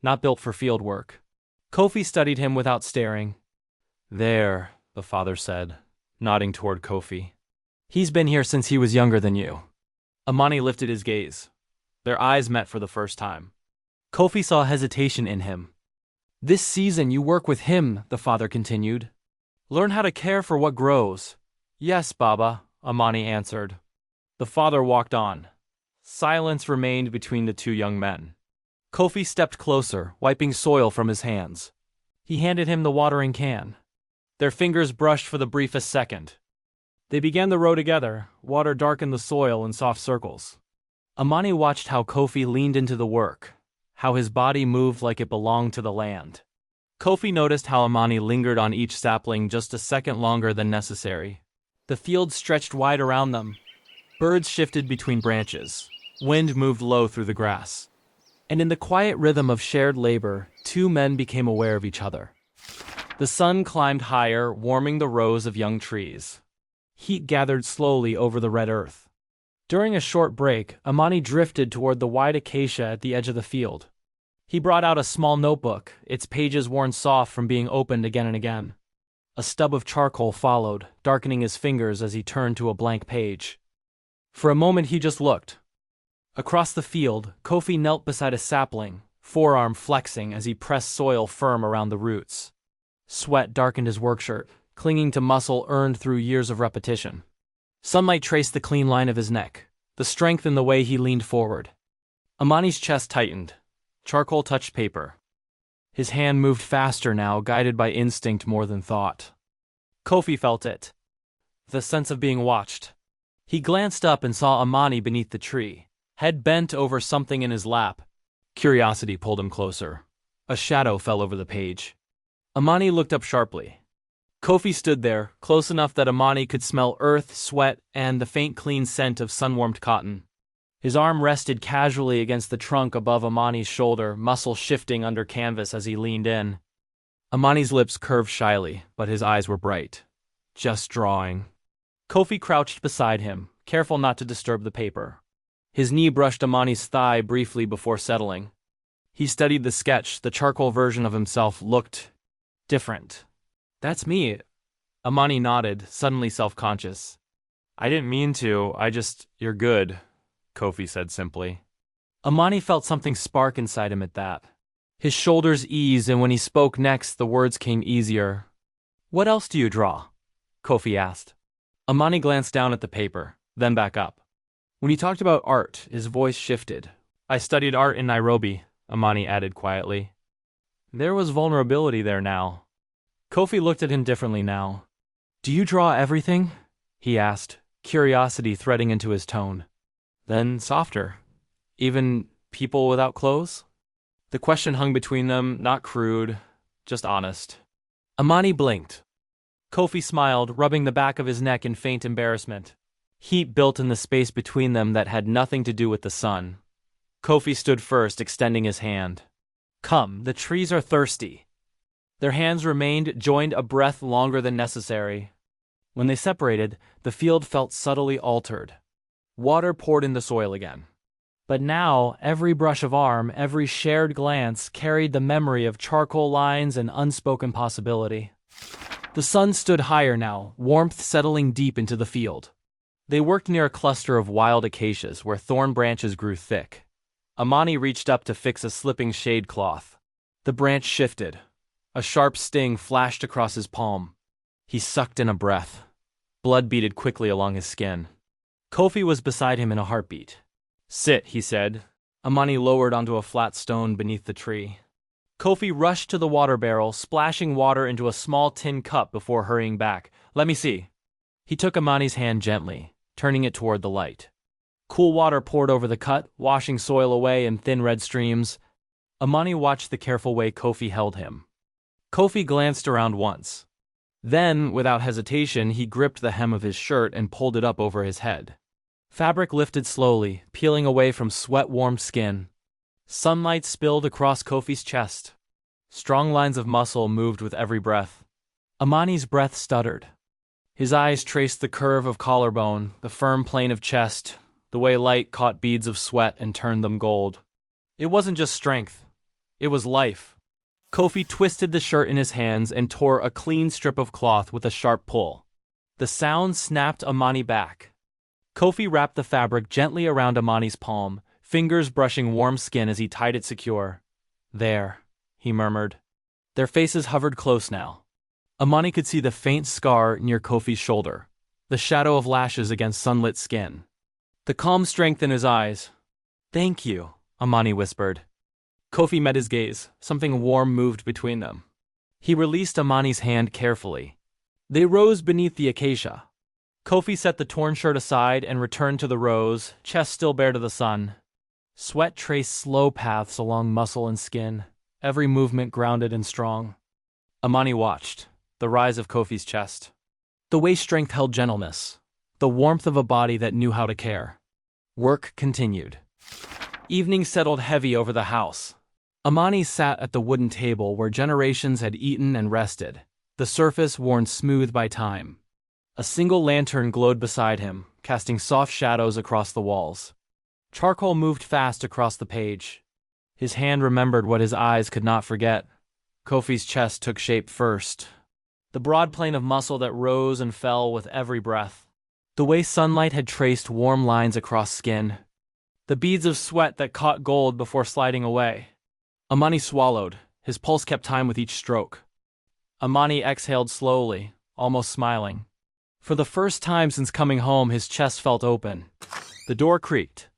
Not built for field work. Kofi studied him without staring. "There," the father said, nodding toward Kofi. He's been here since he was younger than you. Amani lifted his gaze. Their eyes met for the first time. Kofi saw hesitation in him. This season you work with him, the father continued. Learn how to care for what grows. Yes, Baba, Amani answered. The father walked on. Silence remained between the two young men. Kofi stepped closer, wiping soil from his hands. He handed him the watering can. Their fingers brushed for the briefest second. They began the row together. Water darkened the soil in soft circles. Amani watched how Kofi leaned into the work, how his body moved like it belonged to the land. Kofi noticed how Amani lingered on each sapling just a second longer than necessary. The field stretched wide around them. Birds shifted between branches. Wind moved low through the grass. And in the quiet rhythm of shared labor, two men became aware of each other. The sun climbed higher, warming the rows of young trees. Heat gathered slowly over the red earth. During a short break, Amani drifted toward the wide acacia at the edge of the field. He brought out a small notebook, its pages worn soft from being opened again and again. A stub of charcoal followed, darkening his fingers as he turned to a blank page. For a moment he just looked. Across the field, Kofi knelt beside a sapling, forearm flexing as he pressed soil firm around the roots. Sweat darkened his workshirt, clinging to muscle earned through years of repetition. Sunlight traced the clean line of his neck, the strength in the way he leaned forward. Amani's chest tightened. Charcoal touched paper. His hand moved faster now, guided by instinct more than thought. Kofi felt it. The sense of being watched. He glanced up and saw Amani beneath the tree, head bent over something in his lap. Curiosity pulled him closer. A shadow fell over the page. Amani looked up sharply. Kofi stood there, close enough that Amani could smell earth, sweat, and the faint clean scent of sun-warmed cotton. His arm rested casually against the trunk above Amani's shoulder, muscle shifting under canvas as he leaned in. Amani's lips curved shyly, but his eyes were bright. Just drawing. Kofi crouched beside him, careful not to disturb the paper. His knee brushed Amani's thigh briefly before settling. He studied the sketch. The charcoal version of himself looked different. That's me. Amani nodded, suddenly self-conscious. I didn't mean to, you're good, Kofi said simply. Amani felt something spark inside him at that. His shoulders eased, and when he spoke next, the words came easier. What else do you draw? Kofi asked. Amani glanced down at the paper, then back up. When he talked about art, his voice shifted. I studied art in Nairobi, Amani added quietly. There was vulnerability there now. Kofi looked at him differently now. Do you draw everything? He asked, curiosity threading into his tone. Then softer. Even people without clothes? The question hung between them, not crude, just honest. Amani blinked. Kofi smiled, rubbing the back of his neck in faint embarrassment. Heat built in the space between them that had nothing to do with the sun. Kofi stood first, extending his hand. Come, the trees are thirsty. Their hands remained joined a breath longer than necessary. When they separated, the field felt subtly altered. Water poured in the soil again. But now, every brush of arm, every shared glance carried the memory of charcoal lines and unspoken possibility. The sun stood higher now, warmth settling deep into the field. They worked near a cluster of wild acacias where thorn branches grew thick. Amani reached up to fix a slipping shade cloth. The branch shifted. A sharp sting flashed across his palm. He sucked in a breath. Blood beaded quickly along his skin. Kofi was beside him in a heartbeat. Sit, he said. Amani lowered onto a flat stone beneath the tree. Kofi rushed to the water barrel, splashing water into a small tin cup before hurrying back. Let me see. He took Amani's hand gently, turning it toward the light. Cool water poured over the cut, washing soil away in thin red streams. Amani watched the careful way Kofi held him. Kofi glanced around once. Then, without hesitation, he gripped the hem of his shirt and pulled it up over his head. Fabric lifted slowly, peeling away from sweat-warmed skin. Sunlight spilled across Kofi's chest. Strong lines of muscle moved with every breath. Amani's breath stuttered. His eyes traced the curve of collarbone, the firm plane of chest, the way light caught beads of sweat and turned them gold. It wasn't just strength. It was life. Kofi twisted the shirt in his hands and tore a clean strip of cloth with a sharp pull. The sound snapped Amani back. Kofi wrapped the fabric gently around Amani's palm, fingers brushing warm skin as he tied it secure. "There," he murmured. Their faces hovered close now. Amani could see the faint scar near Kofi's shoulder, the shadow of lashes against sunlit skin. The calm strength in his eyes. "Thank you," Amani whispered. Kofi met his gaze. Something warm moved between them. He released Amani's hand carefully. They rose beneath the acacia. Kofi set the torn shirt aside and returned to the rows, chest still bare to the sun. Sweat traced slow paths along muscle and skin, every movement grounded and strong. Amani watched, the rise of Kofi's chest. The waist strength held gentleness, the warmth of a body that knew how to care. Work continued. Evening settled heavy over the house. Amani sat at the wooden table where generations had eaten and rested, the surface worn smooth by time. A single lantern glowed beside him, casting soft shadows across the walls. Charcoal moved fast across the page. His hand remembered what his eyes could not forget. Kofi's chest took shape first. The broad plane of muscle that rose and fell with every breath. The way sunlight had traced warm lines across skin. The beads of sweat that caught gold before sliding away. Amani swallowed. His pulse kept time with each stroke. Amani exhaled slowly, almost smiling. For the first time since coming home, his chest felt open. The door creaked.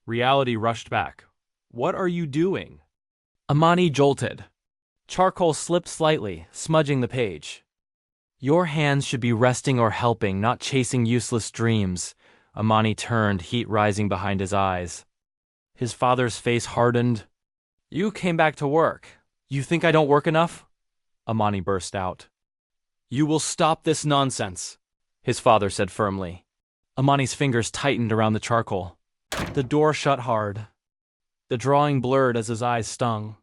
Reality rushed back. "What are you doing?" Amani jolted. Charcoal slipped slightly, smudging the page. "Your hands should be resting or helping, not chasing useless dreams." Amani turned, heat rising behind his eyes. His father's face hardened. "You came back to work. You think I don't work enough?" Amani burst out. "You will stop this nonsense," his father said firmly. Amani's fingers tightened around the charcoal. The door shut hard. The drawing blurred as his eyes stung.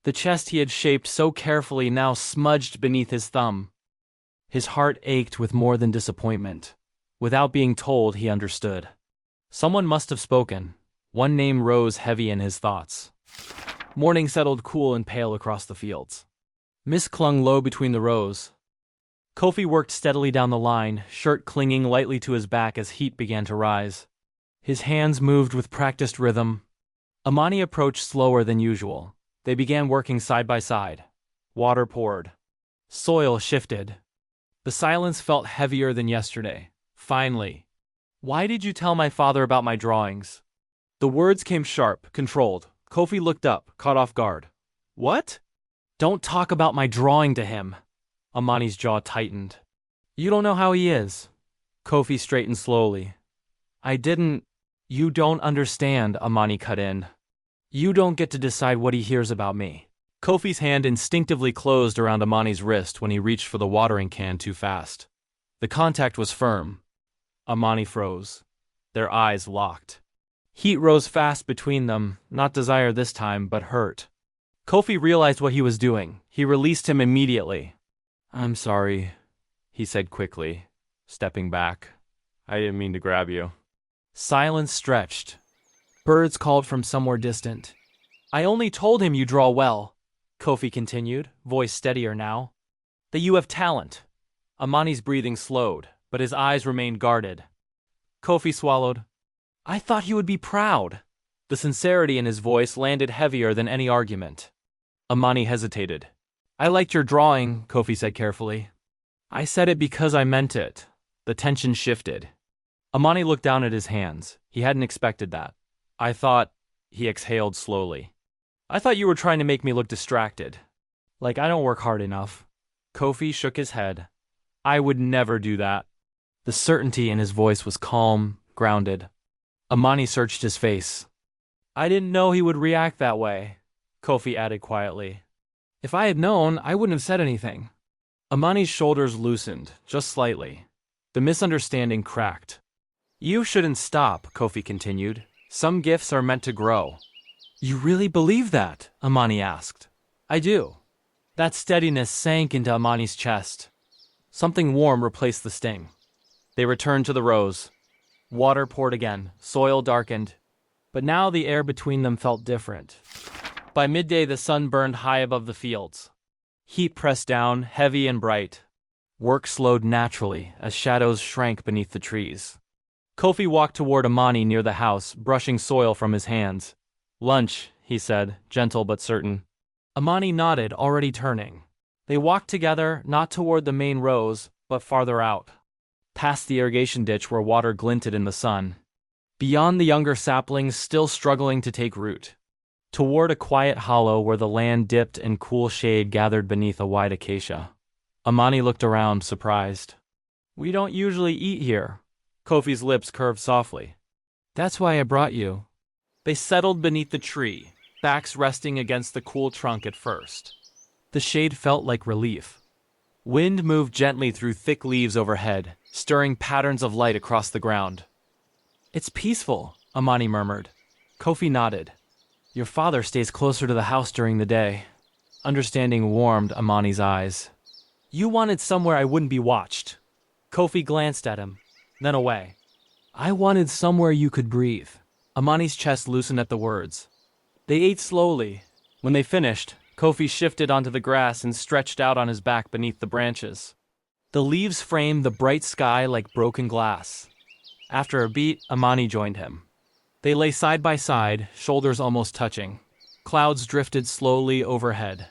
The chest he had shaped so carefully now smudged beneath his thumb. His heart ached with more than disappointment. Without being told, he understood. Someone must have spoken. One name rose heavy in his thoughts. Morning settled cool and pale across the fields. Mist clung low between the rows. Kofi worked steadily down the line, shirt clinging lightly to his back as heat began to rise. His hands moved with practiced rhythm. Amani approached slower than usual. They began working side by side. Water poured. Soil shifted. The silence felt heavier than yesterday. Finally. "Why did you tell my father about my drawings?" The words came sharp, controlled. Kofi looked up, caught off guard. "What?" "Don't talk about my drawing to him." Amani's jaw tightened. "You don't know how he is." Kofi straightened slowly. "I didn't—" "You don't understand," Amani cut in. "You don't get to decide what he hears about me." Kofi's hand instinctively closed around Amani's wrist when he reached for the watering can too fast. The contact was firm. Amani froze. Their eyes locked. Heat rose fast between them, not desire this time, but hurt. Kofi realized what he was doing. He released him immediately. "I'm sorry," he said quickly, stepping back. "I didn't mean to grab you." Silence stretched. Birds called from somewhere distant. "I only told him you draw well," Kofi continued, voice steadier now. "That you have talent." Amani's breathing slowed, but his eyes remained guarded. Kofi swallowed. "I thought he would be proud." The sincerity in his voice landed heavier than any argument. Amani hesitated. "I liked your drawing," Kofi said carefully. "I said it because I meant it." The tension shifted. Amani looked down at his hands. He hadn't expected that. "I thought," he exhaled slowly. "I thought you were trying to make me look distracted. Like I don't work hard enough." Kofi shook his head. "I would never do that." The certainty in his voice was calm, grounded. Amani searched his face. "I didn't know he would react that way," Kofi added quietly. "If I had known, I wouldn't have said anything." Amani's shoulders loosened, just slightly. The misunderstanding cracked. "You shouldn't stop," Kofi continued. "Some gifts are meant to grow." "You really believe that?" Amani asked. "I do." That steadiness sank into Amani's chest. Something warm replaced the sting. They returned to the rows. Water poured again, soil darkened. But now the air between them felt different. By midday, the sun burned high above the fields. Heat pressed down, heavy and bright. Work slowed naturally as shadows shrank beneath the trees. Kofi walked toward Amani near the house, brushing soil from his hands. "Lunch," he said, gentle but certain. Amani nodded, already turning. They walked together, not toward the main rows, but farther out, past the irrigation ditch where water glinted in the sun. Beyond the younger saplings still struggling to take root. Toward a quiet hollow where the land dipped and cool shade gathered beneath a wide acacia. Amani looked around, surprised. "We don't usually eat here." Kofi's lips curved softly. "That's why I brought you." They settled beneath the tree, backs resting against the cool trunk at first. The shade felt like relief. Wind moved gently through thick leaves overhead, stirring patterns of light across the ground. "It's peaceful," Amani murmured. Kofi nodded. "Your father stays closer to the house during the day." Understanding warmed Amani's eyes. "You wanted somewhere I wouldn't be watched." Kofi glanced at him, then away. "I wanted somewhere you could breathe." Amani's chest loosened at the words. They ate slowly. When they finished, Kofi shifted onto the grass and stretched out on his back beneath the branches. The leaves framed the bright sky like broken glass. After a beat, Amani joined him. They lay side by side, shoulders almost touching. Clouds drifted slowly overhead.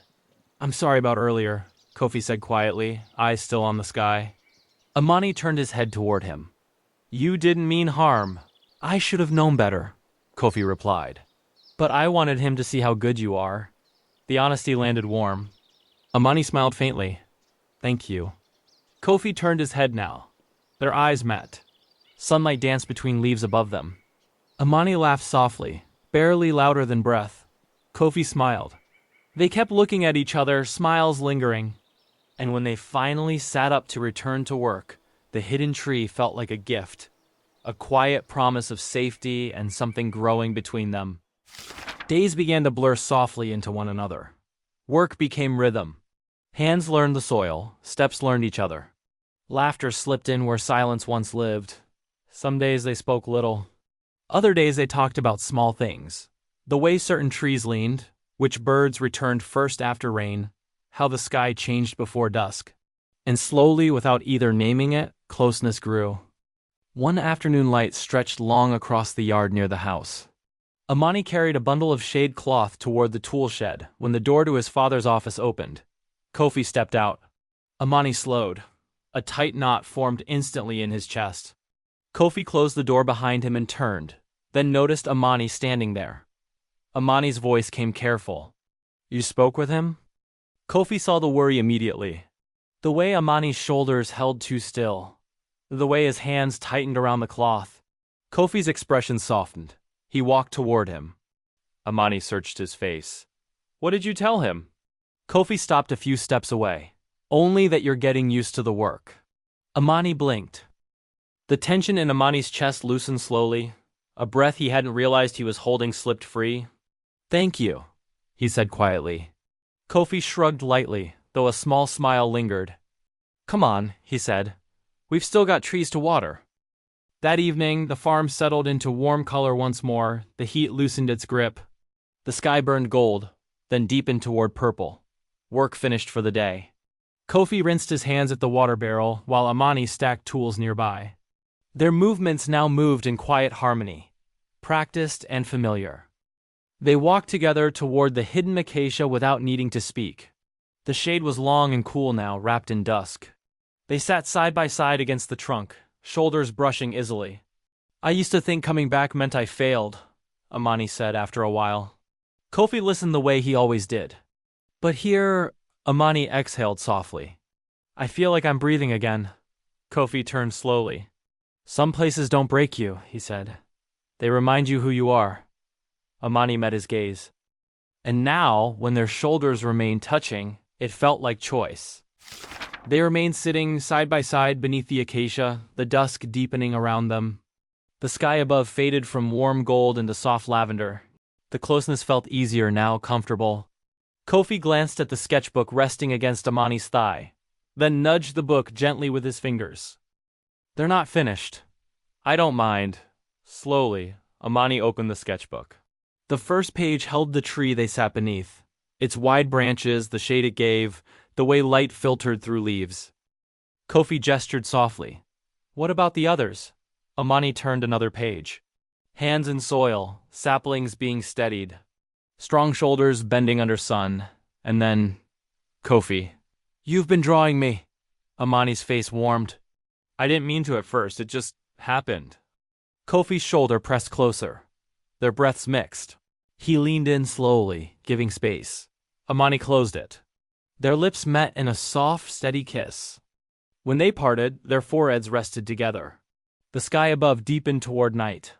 "I'm sorry about earlier," Kofi said quietly, eyes still on the sky. Amani turned his head toward him. "You didn't mean harm." "I should have known better," Kofi replied. "But I wanted him to see how good you are." The honesty landed warm. Amani smiled faintly. "Thank you." Kofi turned his head now. Their eyes met. Sunlight danced between leaves above them. Amani laughed softly, barely louder than breath. Kofi smiled. They kept looking at each other, smiles lingering. And when they finally sat up to return to work, the hidden tree felt like a gift, a quiet promise of safety and something growing between them. Days began to blur softly into one another. Work became rhythm. Hands learned the soil, steps learned each other. Laughter slipped in where silence once lived. Some days they spoke little. Other days they talked about small things. The way certain trees leaned, which birds returned first after rain, how the sky changed before dusk. And slowly, without either naming it, closeness grew. One afternoon light stretched long across the yard near the house. Amani carried a bundle of shade cloth toward the tool shed when the door to his father's office opened. Kofi stepped out. Amani slowed. A tight knot formed instantly in his chest. Kofi closed the door behind him and turned, then noticed Amani standing there. Amani's voice came careful. "You spoke with him?" Kofi saw the worry immediately. The way Amani's shoulders held too still. The way his hands tightened around the cloth. Kofi's expression softened. He walked toward him. Amani searched his face. "What did you tell him?" Kofi stopped a few steps away. "Only that you're getting used to the work." Amani blinked. The tension in Amani's chest loosened slowly. A breath he hadn't realized he was holding slipped free. "Thank you," he said quietly. Kofi shrugged lightly, though a small smile lingered. "Come on," he said. "We've still got trees to water." That evening, the farm settled into warm color once more. The heat loosened its grip. The sky burned gold, then deepened toward purple. Work finished for the day. Kofi rinsed his hands at the water barrel while Amani stacked tools nearby. Their movements now moved in quiet harmony, practiced and familiar. They walked together toward the hidden acacia without needing to speak. The shade was long and cool now, wrapped in dusk. They sat side by side against the trunk, shoulders brushing easily. "I used to think coming back meant I failed," Amani said after a while. Kofi listened the way he always did. "But here," Amani exhaled softly. "I feel like I'm breathing again." Kofi turned slowly. "Some places don't break you," he said. "They remind you who you are." Amani met his gaze. And now, when their shoulders remained touching, it felt like choice. They remained sitting side by side beneath the acacia, the dusk deepening around them. The sky above faded from warm gold into soft lavender. The closeness felt easier now, comfortable. Kofi glanced at the sketchbook resting against Amani's thigh, then nudged the book gently with his fingers. "They're not finished." "I don't mind." Slowly, Amani opened the sketchbook. The first page held the tree they sat beneath, its wide branches, the shade it gave, the way light filtered through leaves. Kofi gestured softly. What about the others? Amani turned another page. Hands in soil, saplings being steadied, strong shoulders bending under sun, and then, Kofi. You've been drawing me. Amani's face warmed. I didn't mean to at first, it just happened. Kofi's shoulder pressed closer. Their breaths mixed. He leaned in slowly, giving space. Amani closed it. Their lips met in a soft, steady kiss. When they parted, their foreheads rested together. The sky above deepened toward night,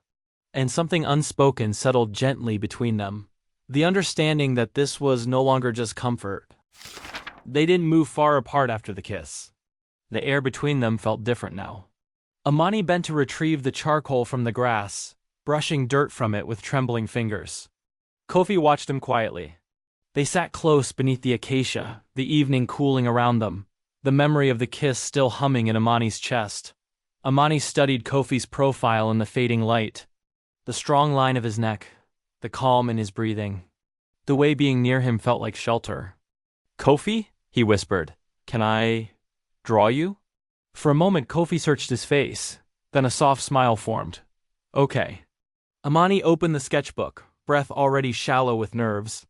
and something unspoken settled gently between them. The understanding that this was no longer just comfort. They didn't move far apart after the kiss. The air between them felt different now. Amani bent to retrieve the charcoal from the grass, brushing dirt from it with trembling fingers. Kofi watched him quietly. They sat close beneath the acacia, the evening cooling around them, the memory of the kiss still humming in Amani's chest. Amani studied Kofi's profile in the fading light. The strong line of his neck, the calm in his breathing. The way being near him felt like shelter. Kofi? He whispered. Can I draw you? For a moment, Kofi searched his face. Then a soft smile formed. Okay. Amani opened the sketchbook, breath already shallow with nerves.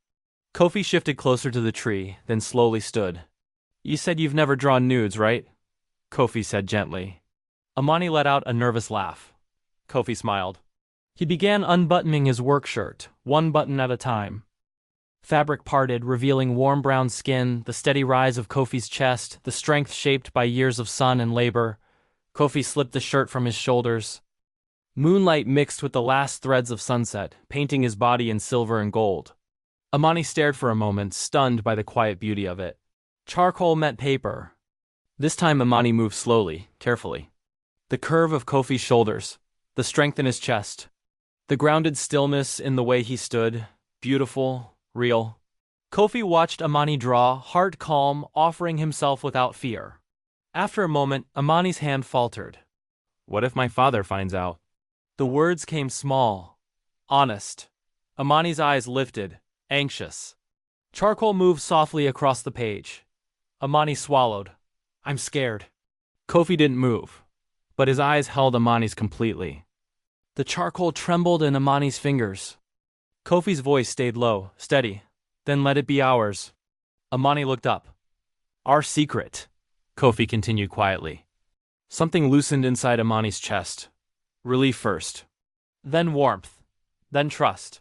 Kofi shifted closer to the tree, then slowly stood. You said you've never drawn nudes, right? Kofi said gently. Amani let out a nervous laugh. Kofi smiled. He began unbuttoning his work shirt, one button at a time. Fabric parted, revealing warm brown skin, the steady rise of Kofi's chest, the strength shaped by years of sun and labor. Kofi slipped the shirt from his shoulders. Moonlight mixed with the last threads of sunset, painting his body in silver and gold. Amani stared for a moment, stunned by the quiet beauty of it. Charcoal met paper. This time Amani moved slowly, carefully. The curve of Kofi's shoulders, the strength in his chest, the grounded stillness in the way he stood, beautiful, real. Kofi watched Amani draw, heart calm, offering himself without fear. After a moment, Amani's hand faltered. What if my father finds out? The words came small, honest. Amani's eyes lifted, anxious. Charcoal moved softly across the page. Amani swallowed. I'm scared. Kofi didn't move, but his eyes held Amani's completely. The charcoal trembled in Amani's fingers. Kofi's voice stayed low, steady. Then let it be ours. Amani looked up. Our secret, Kofi continued quietly. Something loosened inside Amani's chest. Relief first. Then warmth. Then trust.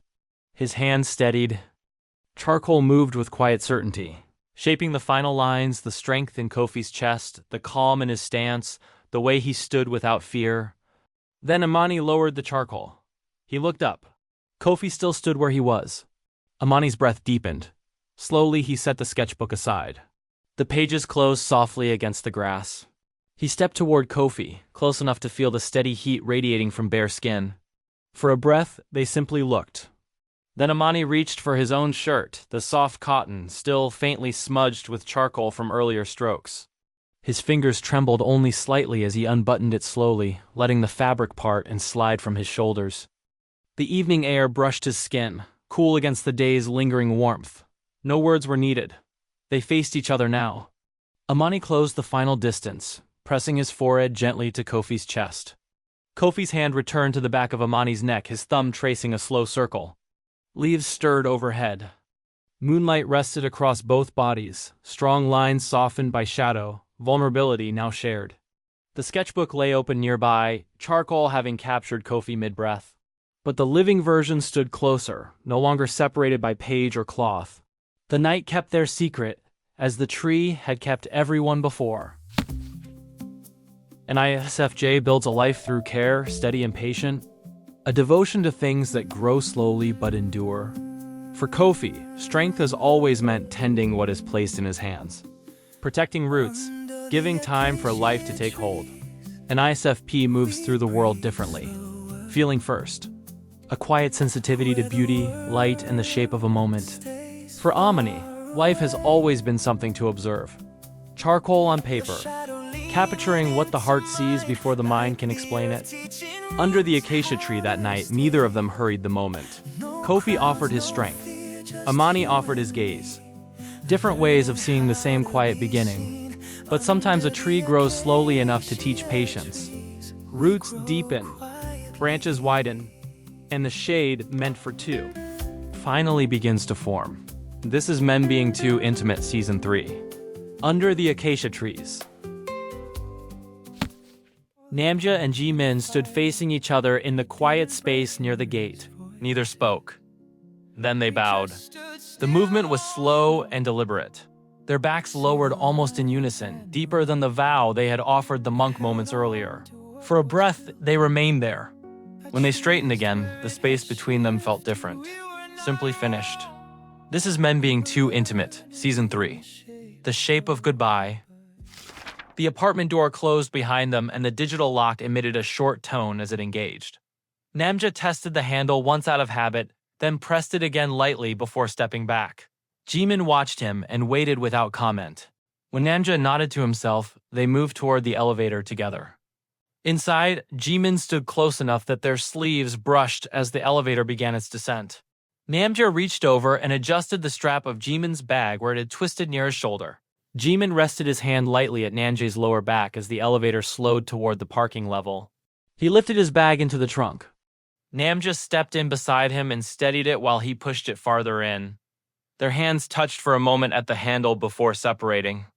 His hand steadied. Charcoal moved with quiet certainty, shaping the final lines, the strength in Kofi's chest, the calm in his stance, the way he stood without fear. Then Amani lowered the charcoal. He looked up. Kofi still stood where he was. Amani's breath deepened. Slowly he set the sketchbook aside. The pages closed softly against the grass. He stepped toward Kofi, close enough to feel the steady heat radiating from bare skin. For a breath, they simply looked. Then Amani reached for his own shirt, the soft cotton, still faintly smudged with charcoal from earlier strokes. His fingers trembled only slightly as he unbuttoned it slowly, letting the fabric part and slide from his shoulders. The evening air brushed his skin, cool against the day's lingering warmth. No words were needed. They faced each other now. Amani closed the final distance, pressing his forehead gently to Kofi's chest. Kofi's hand returned to the back of Amani's neck, his thumb tracing a slow circle. Leaves stirred overhead. Moonlight rested across both bodies, strong lines softened by shadow, vulnerability now shared. The sketchbook lay open nearby, charcoal having captured Kofi mid-breath. But the living version stood closer, no longer separated by page or cloth. The night kept their secret, as the tree had kept everyone before. An ISFJ builds a life through care, steady and patient, a devotion to things that grow slowly but endure. For Kofi, strength has always meant tending what is placed in his hands, protecting roots, giving time for life to take hold. An ISFP moves through the world differently, feeling first. A quiet sensitivity to beauty, light, and the shape of a moment. For Amani, life has always been something to observe. Charcoal on paper, capturing what the heart sees before the mind can explain it. Under the acacia tree that night, neither of them hurried the moment. Kofi offered his strength. Amani offered his gaze. Different ways of seeing the same quiet beginning. But sometimes a tree grows slowly enough to teach patience. Roots deepen, branches widen, and the shade meant for two finally begins to form. This is Men Being Too Intimate Season 3. Under the Acacia Trees. Namja and Jimin stood facing each other in the quiet space near the gate. Neither spoke. Then they bowed. The movement was slow and deliberate. Their backs lowered almost in unison, deeper than the vow they had offered the monk moments earlier. For a breath, they remained there. When they straightened again, the space between them felt different. Simply finished. This is Men Being Too Intimate, Season 3. The Shape of Goodbye. The apartment door closed behind them and the digital lock emitted a short tone as it engaged. Namja tested the handle once out of habit, then pressed it again lightly before stepping back. Jimin watched him and waited without comment. When Namja nodded to himself, they moved toward the elevator together. Inside, Jimin stood close enough that their sleeves brushed as the elevator began its descent. Namja reached over and adjusted the strap of Jimin's bag where it had twisted near his shoulder. Jimin rested his hand lightly at Namja's lower back as the elevator slowed toward the parking level. He lifted his bag into the trunk. Namja stepped in beside him and steadied it while he pushed it farther in. Their hands touched for a moment at the handle before separating.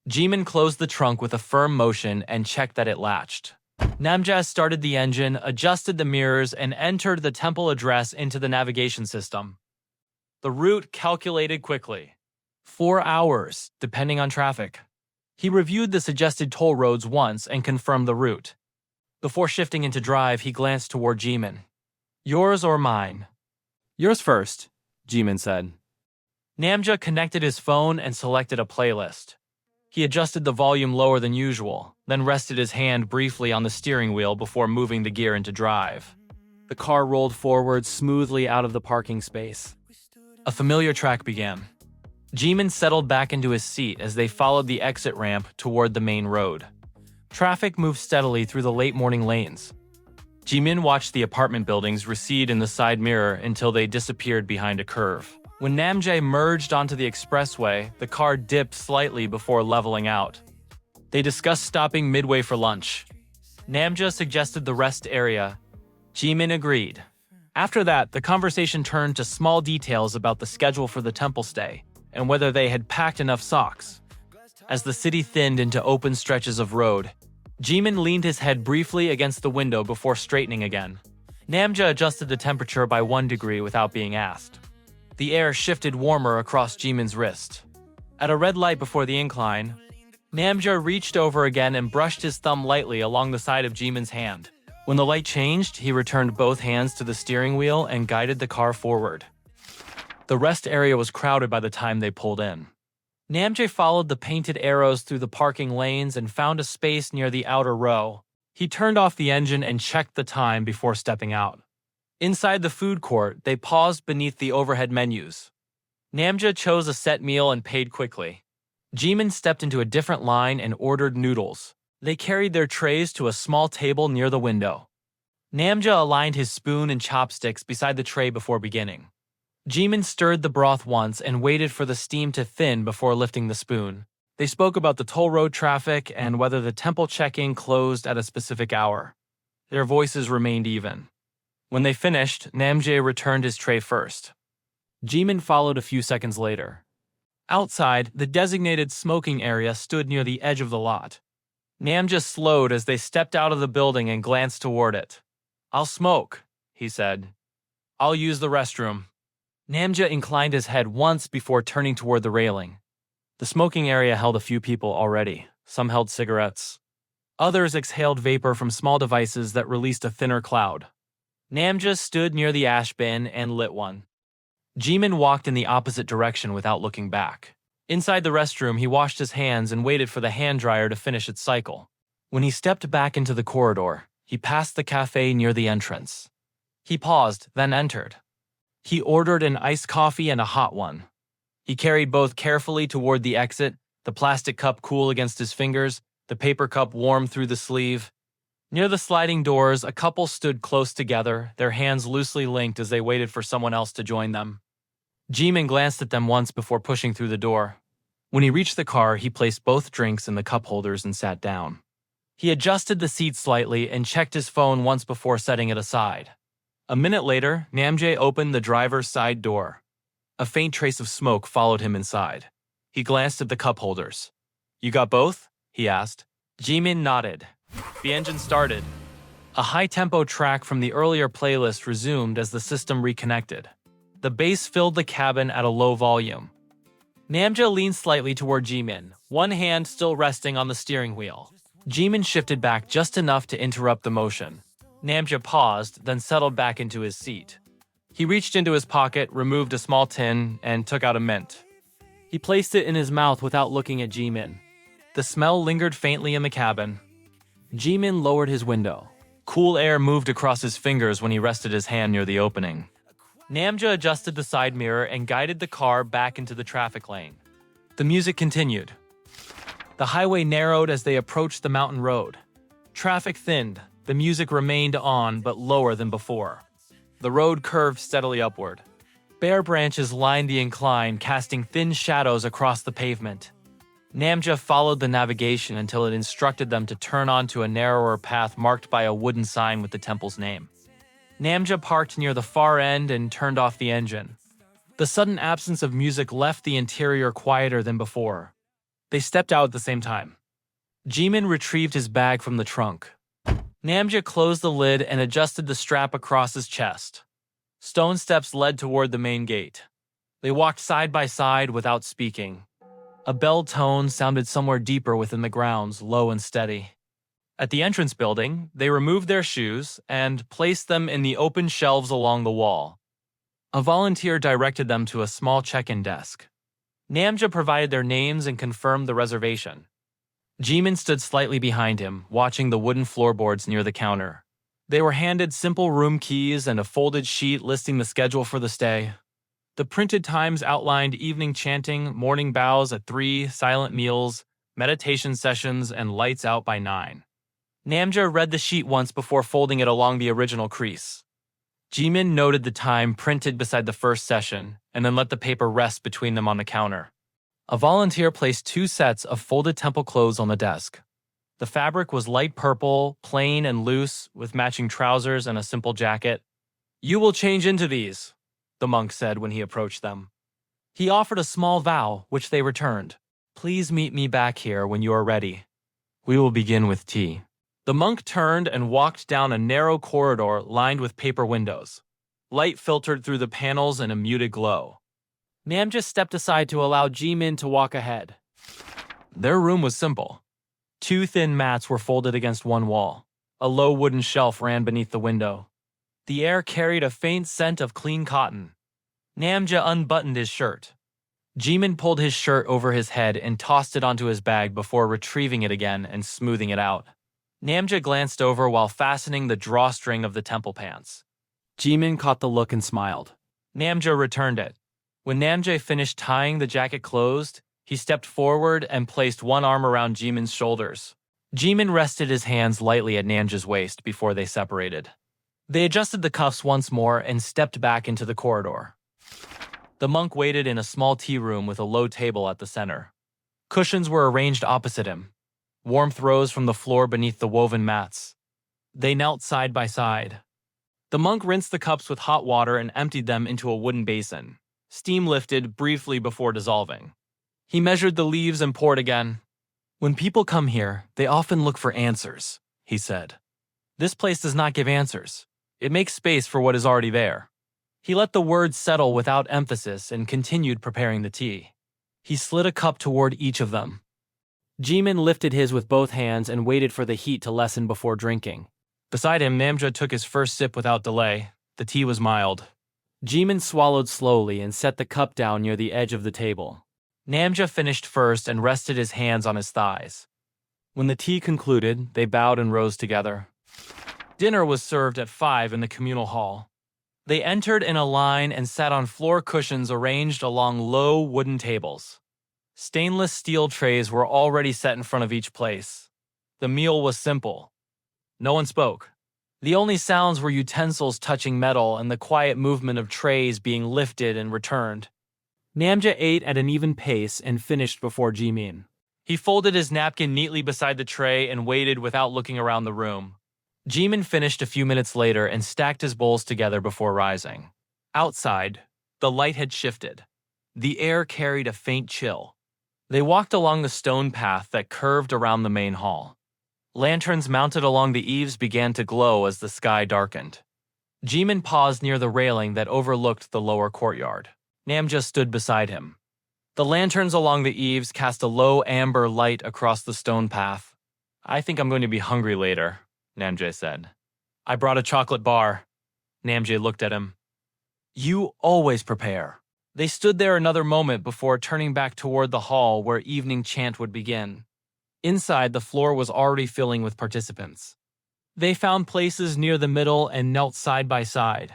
Jimin closed the trunk with a firm motion and checked that it latched. Namja started the engine, adjusted the mirrors, and entered the temple address into the navigation system. The route calculated quickly. 4 hours, depending on traffic. He reviewed the suggested toll roads once and confirmed the route. Before shifting into drive, he glanced toward Jimin. Yours or mine? Yours first, Jimin said. Namja connected his phone and selected a playlist. He adjusted the volume lower than usual, then rested his hand briefly on the steering wheel before moving the gear into drive. The car rolled forward smoothly out of the parking space. A familiar track began. Jimin settled back into his seat as they followed the exit ramp toward the main road. Traffic moved steadily through the late morning lanes. Jimin watched the apartment buildings recede in the side mirror until they disappeared behind a curve. When Namjae merged onto the expressway, the car dipped slightly before leveling out. They discussed stopping midway for lunch. Namja suggested the rest area. Jimin agreed. After that, the conversation turned to small details about the schedule for the temple stay and whether they had packed enough socks. As the city thinned into open stretches of road, Jimin leaned his head briefly against the window before straightening again. Namja adjusted the temperature by 1 degree without being asked. The air shifted warmer across Jimin's wrist. At a red light before the incline, Namja reached over again and brushed his thumb lightly along the side of Jimin's hand. When the light changed, he returned both hands to the steering wheel and guided the car forward. The rest area was crowded by the time they pulled in. Namjae followed the painted arrows through the parking lanes and found a space near the outer row. He turned off the engine and checked the time before stepping out. Inside the food court, they paused beneath the overhead menus. Namja chose a set meal and paid quickly. Jimin stepped into a different line and ordered noodles. They carried their trays to a small table near the window. Namja aligned his spoon and chopsticks beside the tray before beginning. Jimin stirred the broth once and waited for the steam to thin before lifting the spoon. They spoke about the toll road traffic and whether the temple check-in closed at a specific hour. Their voices remained even. When they finished, Namjae returned his tray first. Jimin followed a few seconds later. Outside, the designated smoking area stood near the edge of the lot. Namja slowed as they stepped out of the building and glanced toward it. "I'll smoke," he said. "I'll use the restroom." Namja inclined his head once before turning toward the railing. The smoking area held a few people already. Some held cigarettes. Others exhaled vapor from small devices that released a thinner cloud. Namja stood near the ash bin and lit one. Jimin walked in the opposite direction without looking back. Inside the restroom, he washed his hands and waited for the hand dryer to finish its cycle. When he stepped back into the corridor, he passed the cafe near the entrance. He paused, then entered. He ordered an iced coffee and a hot one. He carried both carefully toward the exit, the plastic cup cool against his fingers, the paper cup warm through the sleeve. Near the sliding doors, a couple stood close together, their hands loosely linked as they waited for someone else to join them. Jimin glanced at them once before pushing through the door. When he reached the car, he placed both drinks in the cup holders and sat down. He adjusted the seat slightly and checked his phone once before setting it aside. A minute later, Namjae opened the driver's side door. A faint trace of smoke followed him inside. He glanced at the cup holders. "You got both?" he asked. Jimin nodded. The engine started. A high-tempo track from the earlier playlist resumed as the system reconnected. The bass filled the cabin at a low volume. Namja leaned slightly toward Jimin, one hand still resting on the steering wheel. Jimin shifted back just enough to interrupt the motion. Namja paused, then settled back into his seat. He reached into his pocket, removed a small tin, and took out a mint. He placed it in his mouth without looking at Jimin. The smell lingered faintly in the cabin. Jimin lowered his window. Cool air moved across his fingers when he rested his hand near the opening. Namja adjusted the side mirror and guided the car back into the traffic lane. The music continued. The highway narrowed as they approached the mountain road. Traffic thinned. The music remained on, but lower than before. The road curved steadily upward. Bare branches lined the incline, casting thin shadows across the pavement. Namja followed the navigation until it instructed them to turn onto a narrower path marked by a wooden sign with the temple's name. Namja parked near the far end and turned off the engine. The sudden absence of music left the interior quieter than before. They stepped out at the same time. Jimin retrieved his bag from the trunk. Namja closed the lid and adjusted the strap across his chest. Stone steps led toward the main gate. They walked side by side without speaking. A bell tone sounded somewhere deeper within the grounds, low and steady. At the entrance building, they removed their shoes and placed them in the open shelves along the wall. A volunteer directed them to a small check-in desk. Namja provided their names and confirmed the reservation. Jimin stood slightly behind him, watching the wooden floorboards near the counter. They were handed simple room keys and a folded sheet listing the schedule for the stay. The printed times outlined evening chanting, morning bows at 3, silent meals, meditation sessions, and lights out by 9. Namja read the sheet once before folding it along the original crease. Jimin noted the time printed beside the first session, and then let the paper rest between them on the counter. A volunteer placed 2 sets of folded temple clothes on the desk. The fabric was light purple, plain and loose, with matching trousers and a simple jacket. "You will change into these," the monk said when he approached them. He offered a small vow, which they returned. "Please meet me back here when you are ready. We will begin with tea." The monk turned and walked down a narrow corridor lined with paper windows. Light filtered through the panels in a muted glow. Namja stepped aside to allow Jimin to walk ahead. Their room was simple. 2 thin mats were folded against one wall. A low wooden shelf ran beneath the window. The air carried a faint scent of clean cotton. Namja unbuttoned his shirt. Jimin pulled his shirt over his head and tossed it onto his bag before retrieving it again and smoothing it out. Namja glanced over while fastening the drawstring of the temple pants. Jimin caught the look and smiled. Namja returned it. When Namja finished tying the jacket closed, he stepped forward and placed one arm around Jimin's shoulders. Jimin rested his hands lightly at Namja's waist before they separated. They adjusted the cuffs once more and stepped back into the corridor. The monk waited in a small tea room with a low table at the center. Cushions were arranged opposite him. Warmth rose from the floor beneath the woven mats. They knelt side by side. The monk rinsed the cups with hot water and emptied them into a wooden basin. Steam lifted briefly before dissolving. He measured the leaves and poured again. "When people come here, they often look for answers," he said. "This place does not give answers. It makes space for what is already there." He let the words settle without emphasis and continued preparing the tea. He slid a cup toward each of them. Jimin lifted his with both hands and waited for the heat to lessen before drinking. Beside him, Namja took his first sip without delay. The tea was mild. Jimin swallowed slowly and set the cup down near the edge of the table. Namja finished first and rested his hands on his thighs. When the tea concluded, they bowed and rose together. Dinner was served at 5 in the communal hall. They entered in a line and sat on floor cushions arranged along low wooden tables. Stainless steel trays were already set in front of each place. The meal was simple. No one spoke. The only sounds were utensils touching metal and the quiet movement of trays being lifted and returned. Namja ate at an even pace and finished before Jimin. He folded his napkin neatly beside the tray and waited without looking around the room. Jimin finished a few minutes later and stacked his bowls together before rising. Outside, the light had shifted. The air carried a faint chill. They walked along the stone path that curved around the main hall. Lanterns mounted along the eaves began to glow as the sky darkened. Jimin paused near the railing that overlooked the lower courtyard. Namja stood beside him. The lanterns along the eaves cast a low amber light across the stone path. I think I'm going to be hungry later, Namja said. I brought a chocolate bar. Namja looked at him. You always prepare. They stood there another moment before turning back toward the hall where evening chant would begin. Inside, the floor was already filling with participants. They found places near the middle and knelt side by side.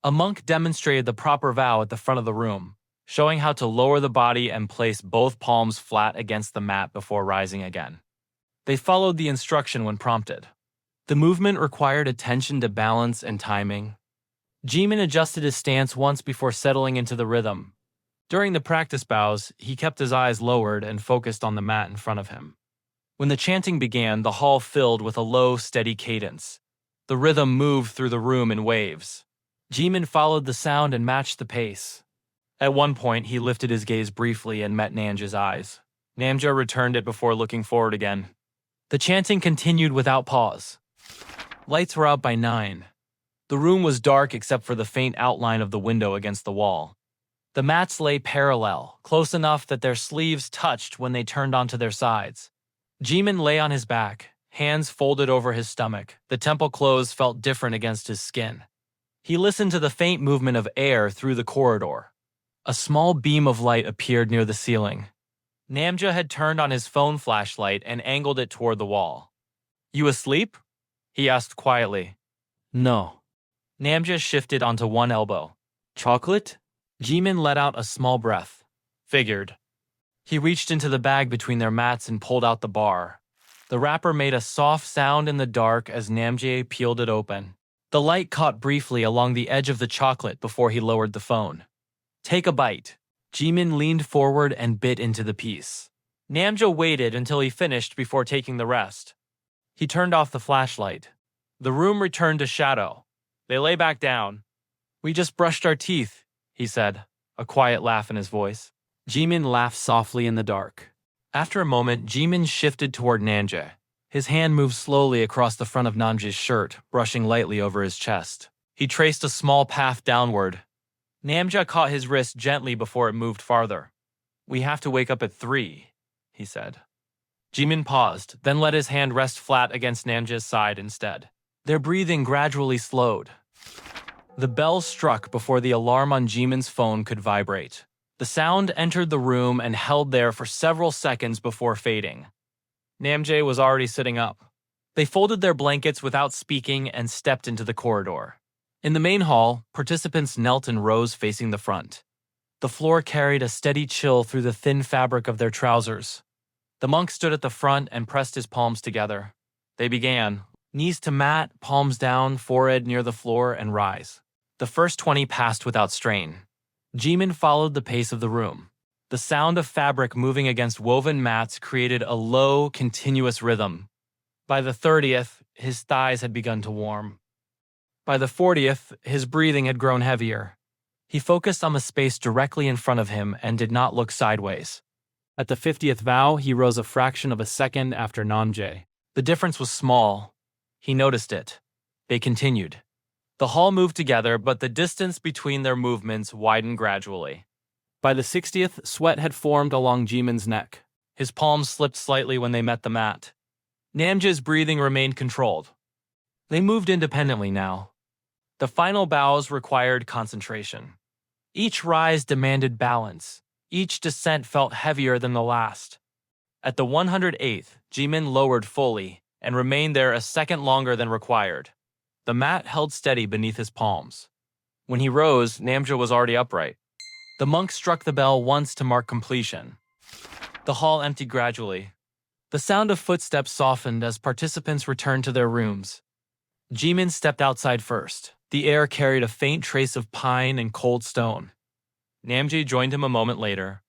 A monk demonstrated the proper vow at the front of the room, showing how to lower the body and place both palms flat against the mat before rising again. They followed the instruction when prompted. The movement required attention to balance and timing. Jimin adjusted his stance once before settling into the rhythm. During the practice bows, he kept his eyes lowered and focused on the mat in front of him. When the chanting began, the hall filled with a low, steady cadence. The rhythm moved through the room in waves. Jimin followed the sound and matched the pace. At one point, he lifted his gaze briefly and met Namja's eyes. Namja returned it before looking forward again. The chanting continued without pause. Lights were out by 9. The room was dark except for the faint outline of the window against the wall. The mats lay parallel, close enough that their sleeves touched when they turned onto their sides. Jimin lay on his back, hands folded over his stomach. The temple clothes felt different against his skin. He listened to the faint movement of air through the corridor. A small beam of light appeared near the ceiling. Namja had turned on his phone flashlight and angled it toward the wall. You asleep? He asked quietly. No. Namja shifted onto one elbow. Chocolate? Jimin let out a small breath. Figured. He reached into the bag between their mats and pulled out the bar. The wrapper made a soft sound in the dark as Namjae peeled it open. The light caught briefly along the edge of the chocolate before he lowered the phone. Take a bite. Jimin leaned forward and bit into the piece. Namja waited until he finished before taking the rest. He turned off the flashlight. The room returned to shadow. They lay back down. We just brushed our teeth, he said, a quiet laugh in his voice. Jimin laughed softly in the dark. After a moment, Jimin shifted toward Namja. His hand moved slowly across the front of Namja's shirt, brushing lightly over his chest. He traced a small path downward. Namja caught his wrist gently before it moved farther. We have to wake up at 3, he said. Jimin paused, then let his hand rest flat against Namja's side instead. Their breathing gradually slowed. The bell struck before the alarm on Jimin's phone could vibrate. The sound entered the room and held there for several seconds before fading. Namjae was already sitting up. They folded their blankets without speaking and stepped into the corridor. In the main hall, participants knelt in rows facing the front. The floor carried a steady chill through the thin fabric of their trousers. The monk stood at the front and pressed his palms together. They began, knees to mat, palms down, forehead near the floor, and rise. The first 20 passed without strain. Jimin followed the pace of the room. The sound of fabric moving against woven mats created a low, continuous rhythm. By the 30th, his thighs had begun to warm. By the 40th, his breathing had grown heavier. He focused on the space directly in front of him and did not look sideways. At the 50th vow, he rose a fraction of a second after Namjae. The difference was small. He noticed it. They continued. The hall moved together, but the distance between their movements widened gradually. By the 60th, sweat had formed along Jimin's neck. His palms slipped slightly when they met the mat. Namja's breathing remained controlled. They moved independently now. The final bows required concentration. Each rise demanded balance. Each descent felt heavier than the last. At the 108th, Jimin lowered fully and remained there a second longer than required. The mat held steady beneath his palms. When he rose, Namja was already upright. The monk struck the bell once to mark completion. The hall emptied gradually. The sound of footsteps softened as participants returned to their rooms. Jimin stepped outside first. The air carried a faint trace of pine and cold stone. Namjae joined him a moment later.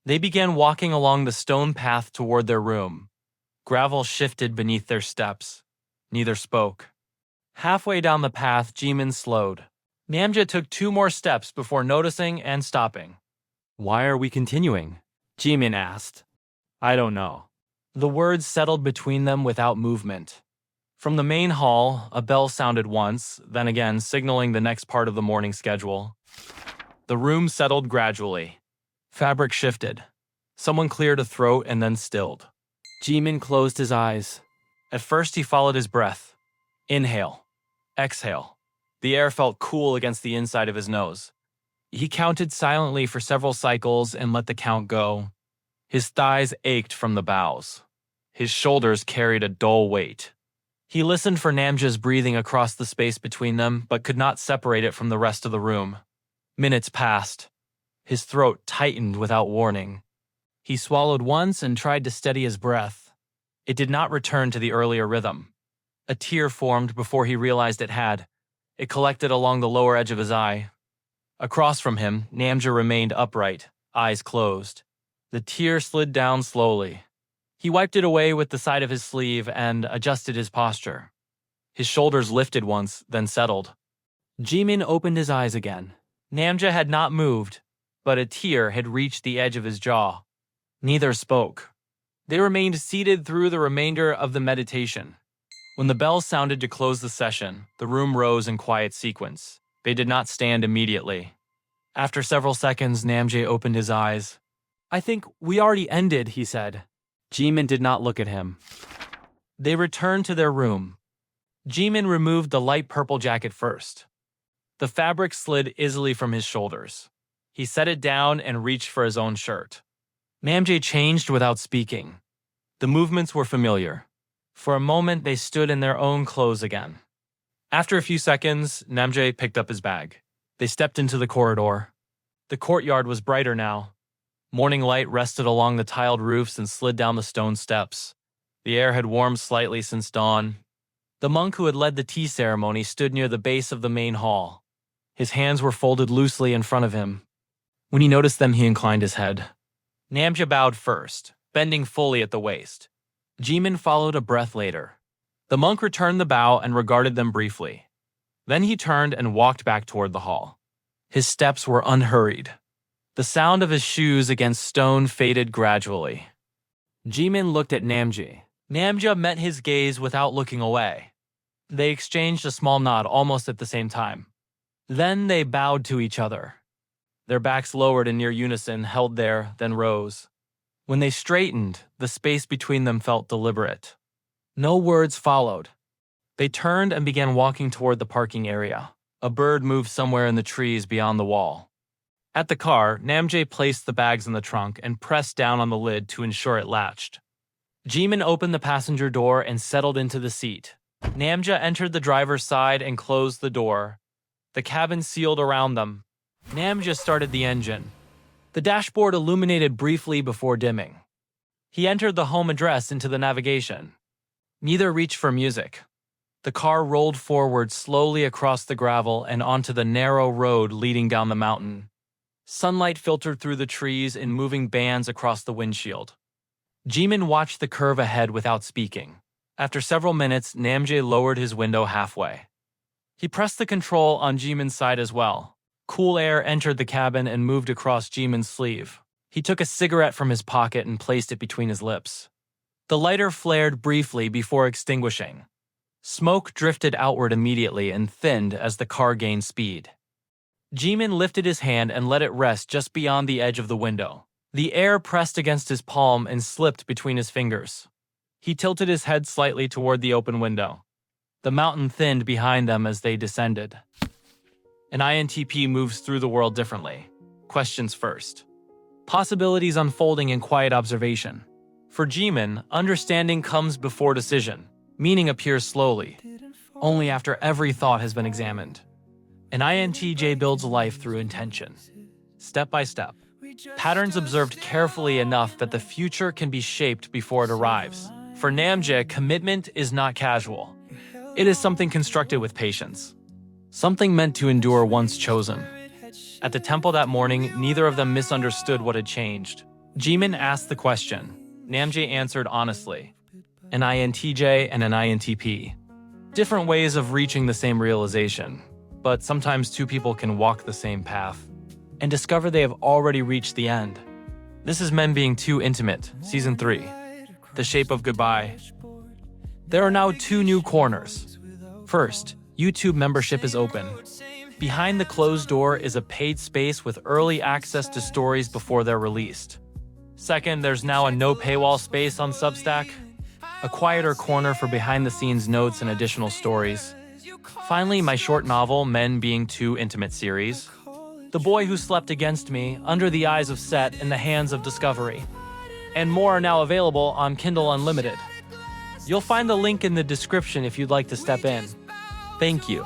They began walking along the stone path toward their room. Gravel shifted beneath their steps. Neither spoke. Halfway down the path, Jimin slowed. Namjae took 2 more steps before noticing and stopping. "Why are we continuing?" Jimin asked. "I don't know." The words settled between them without movement. From the main hall, a bell sounded once, then again, signaling the next part of the morning schedule. The room settled gradually. Fabric shifted. Someone cleared a throat and then stilled. Jimin closed his eyes. At first, he followed his breath. Inhale. Exhale. The air felt cool against the inside of his nose. He counted silently for several cycles and let the count go. His thighs ached from the bows. His shoulders carried a dull weight. He listened for Namjae's breathing across the space between them, but could not separate it from the rest of the room. Minutes passed. His throat tightened without warning. He swallowed once and tried to steady his breath. It did not return to the earlier rhythm. A tear formed before he realized it had. It collected along the lower edge of his eye. Across from him, Namjae remained upright, eyes closed. The tear slid down slowly. He wiped it away with the side of his sleeve and adjusted his posture. His shoulders lifted once, then settled. Jimin opened his eyes again. Namjae had not moved, but a tear had reached the edge of his jaw. Neither spoke. They remained seated through the remainder of the meditation. When the bell sounded to close the session, the room rose in quiet sequence. They did not stand immediately. After several seconds, Namjae opened his eyes. "I think we already ended," he said. Jimin did not look at him. They returned to their room. Jimin removed the light purple jacket first. The fabric slid easily from his shoulders. He set it down and reached for his own shirt. Namjae changed without speaking. The movements were familiar. For a moment, they stood in their own clothes again. After a few seconds, Namjae picked up his bag. They stepped into the corridor. The courtyard was brighter now. Morning light rested along the tiled roofs and slid down the stone steps. The air had warmed slightly since dawn. The monk who had led the tea ceremony stood near the base of the main hall. His hands were folded loosely in front of him. When he noticed them, he inclined his head. Namjae bowed first, bending fully at the waist. Jimin followed a breath later. The monk returned the bow and regarded them briefly. Then he turned and walked back toward the hall. His steps were unhurried. The sound of his shoes against stone faded gradually. Jimin looked at Namjae. Namjae met his gaze without looking away. They exchanged a small nod almost at the same time. Then they bowed to each other. Their backs lowered in near unison, held there, then rose. When they straightened, the space between them felt deliberate. No words followed. They turned and began walking toward the parking area. A bird moved somewhere in the trees beyond the wall. At the car, Namjae placed the bags in the trunk and pressed down on the lid to ensure it latched. Jimin opened the passenger door and settled into the seat. Namjae entered the driver's side and closed the door. The cabin sealed around them. Namjae started the engine. The dashboard illuminated briefly before dimming. He entered the home address into the navigation. Neither reached for music. The car rolled forward slowly across the gravel and onto the narrow road leading down the mountain. Sunlight filtered through the trees in moving bands across the windshield. Jimin watched the curve ahead without speaking. After several minutes, Namjae lowered his window halfway. He pressed the control on Jimin's side as well. Cool air entered the cabin and moved across Jimin's sleeve. He took a cigarette from his pocket and placed it between his lips. The lighter flared briefly before extinguishing. Smoke drifted outward immediately and thinned as the car gained speed. Jimin lifted his hand and let it rest just beyond the edge of the window. The air pressed against his palm and slipped between his fingers. He tilted his head slightly toward the open window. The mountain thinned behind them as they descended. An INTP moves through the world differently. Questions first. Possibilities unfolding in quiet observation. For Jimin, understanding comes before decision. Meaning appears slowly, only after every thought has been examined. An INTJ builds life through intention, step by step. Patterns observed carefully enough that the future can be shaped before it arrives. For Namjae, commitment is not casual. It is something constructed with patience. Something meant to endure once chosen. At the temple that morning, neither of them misunderstood what had changed. Jimin asked the question. Namjae answered honestly. An INTJ and an INTP. Different ways of reaching the same realization, but sometimes two people can walk the same path and discover they have already reached the end. This is Men Being Too Intimate, Season 3. The Shape of Goodbye. There are now 2 new corners. First, YouTube membership is open. Behind the closed door is a paid space with early access to stories before they're released. Second, there's now a no paywall space on Substack, a quieter corner for behind-the-scenes notes and additional stories. Finally, my short novel, Men Being Too Intimate series. The Boy Who Slept Against Me, Under the Eyes of Set in the Hands of Discovery. And more are now available on Kindle Unlimited. You'll find the link in the description if you'd like to step in. Thank you.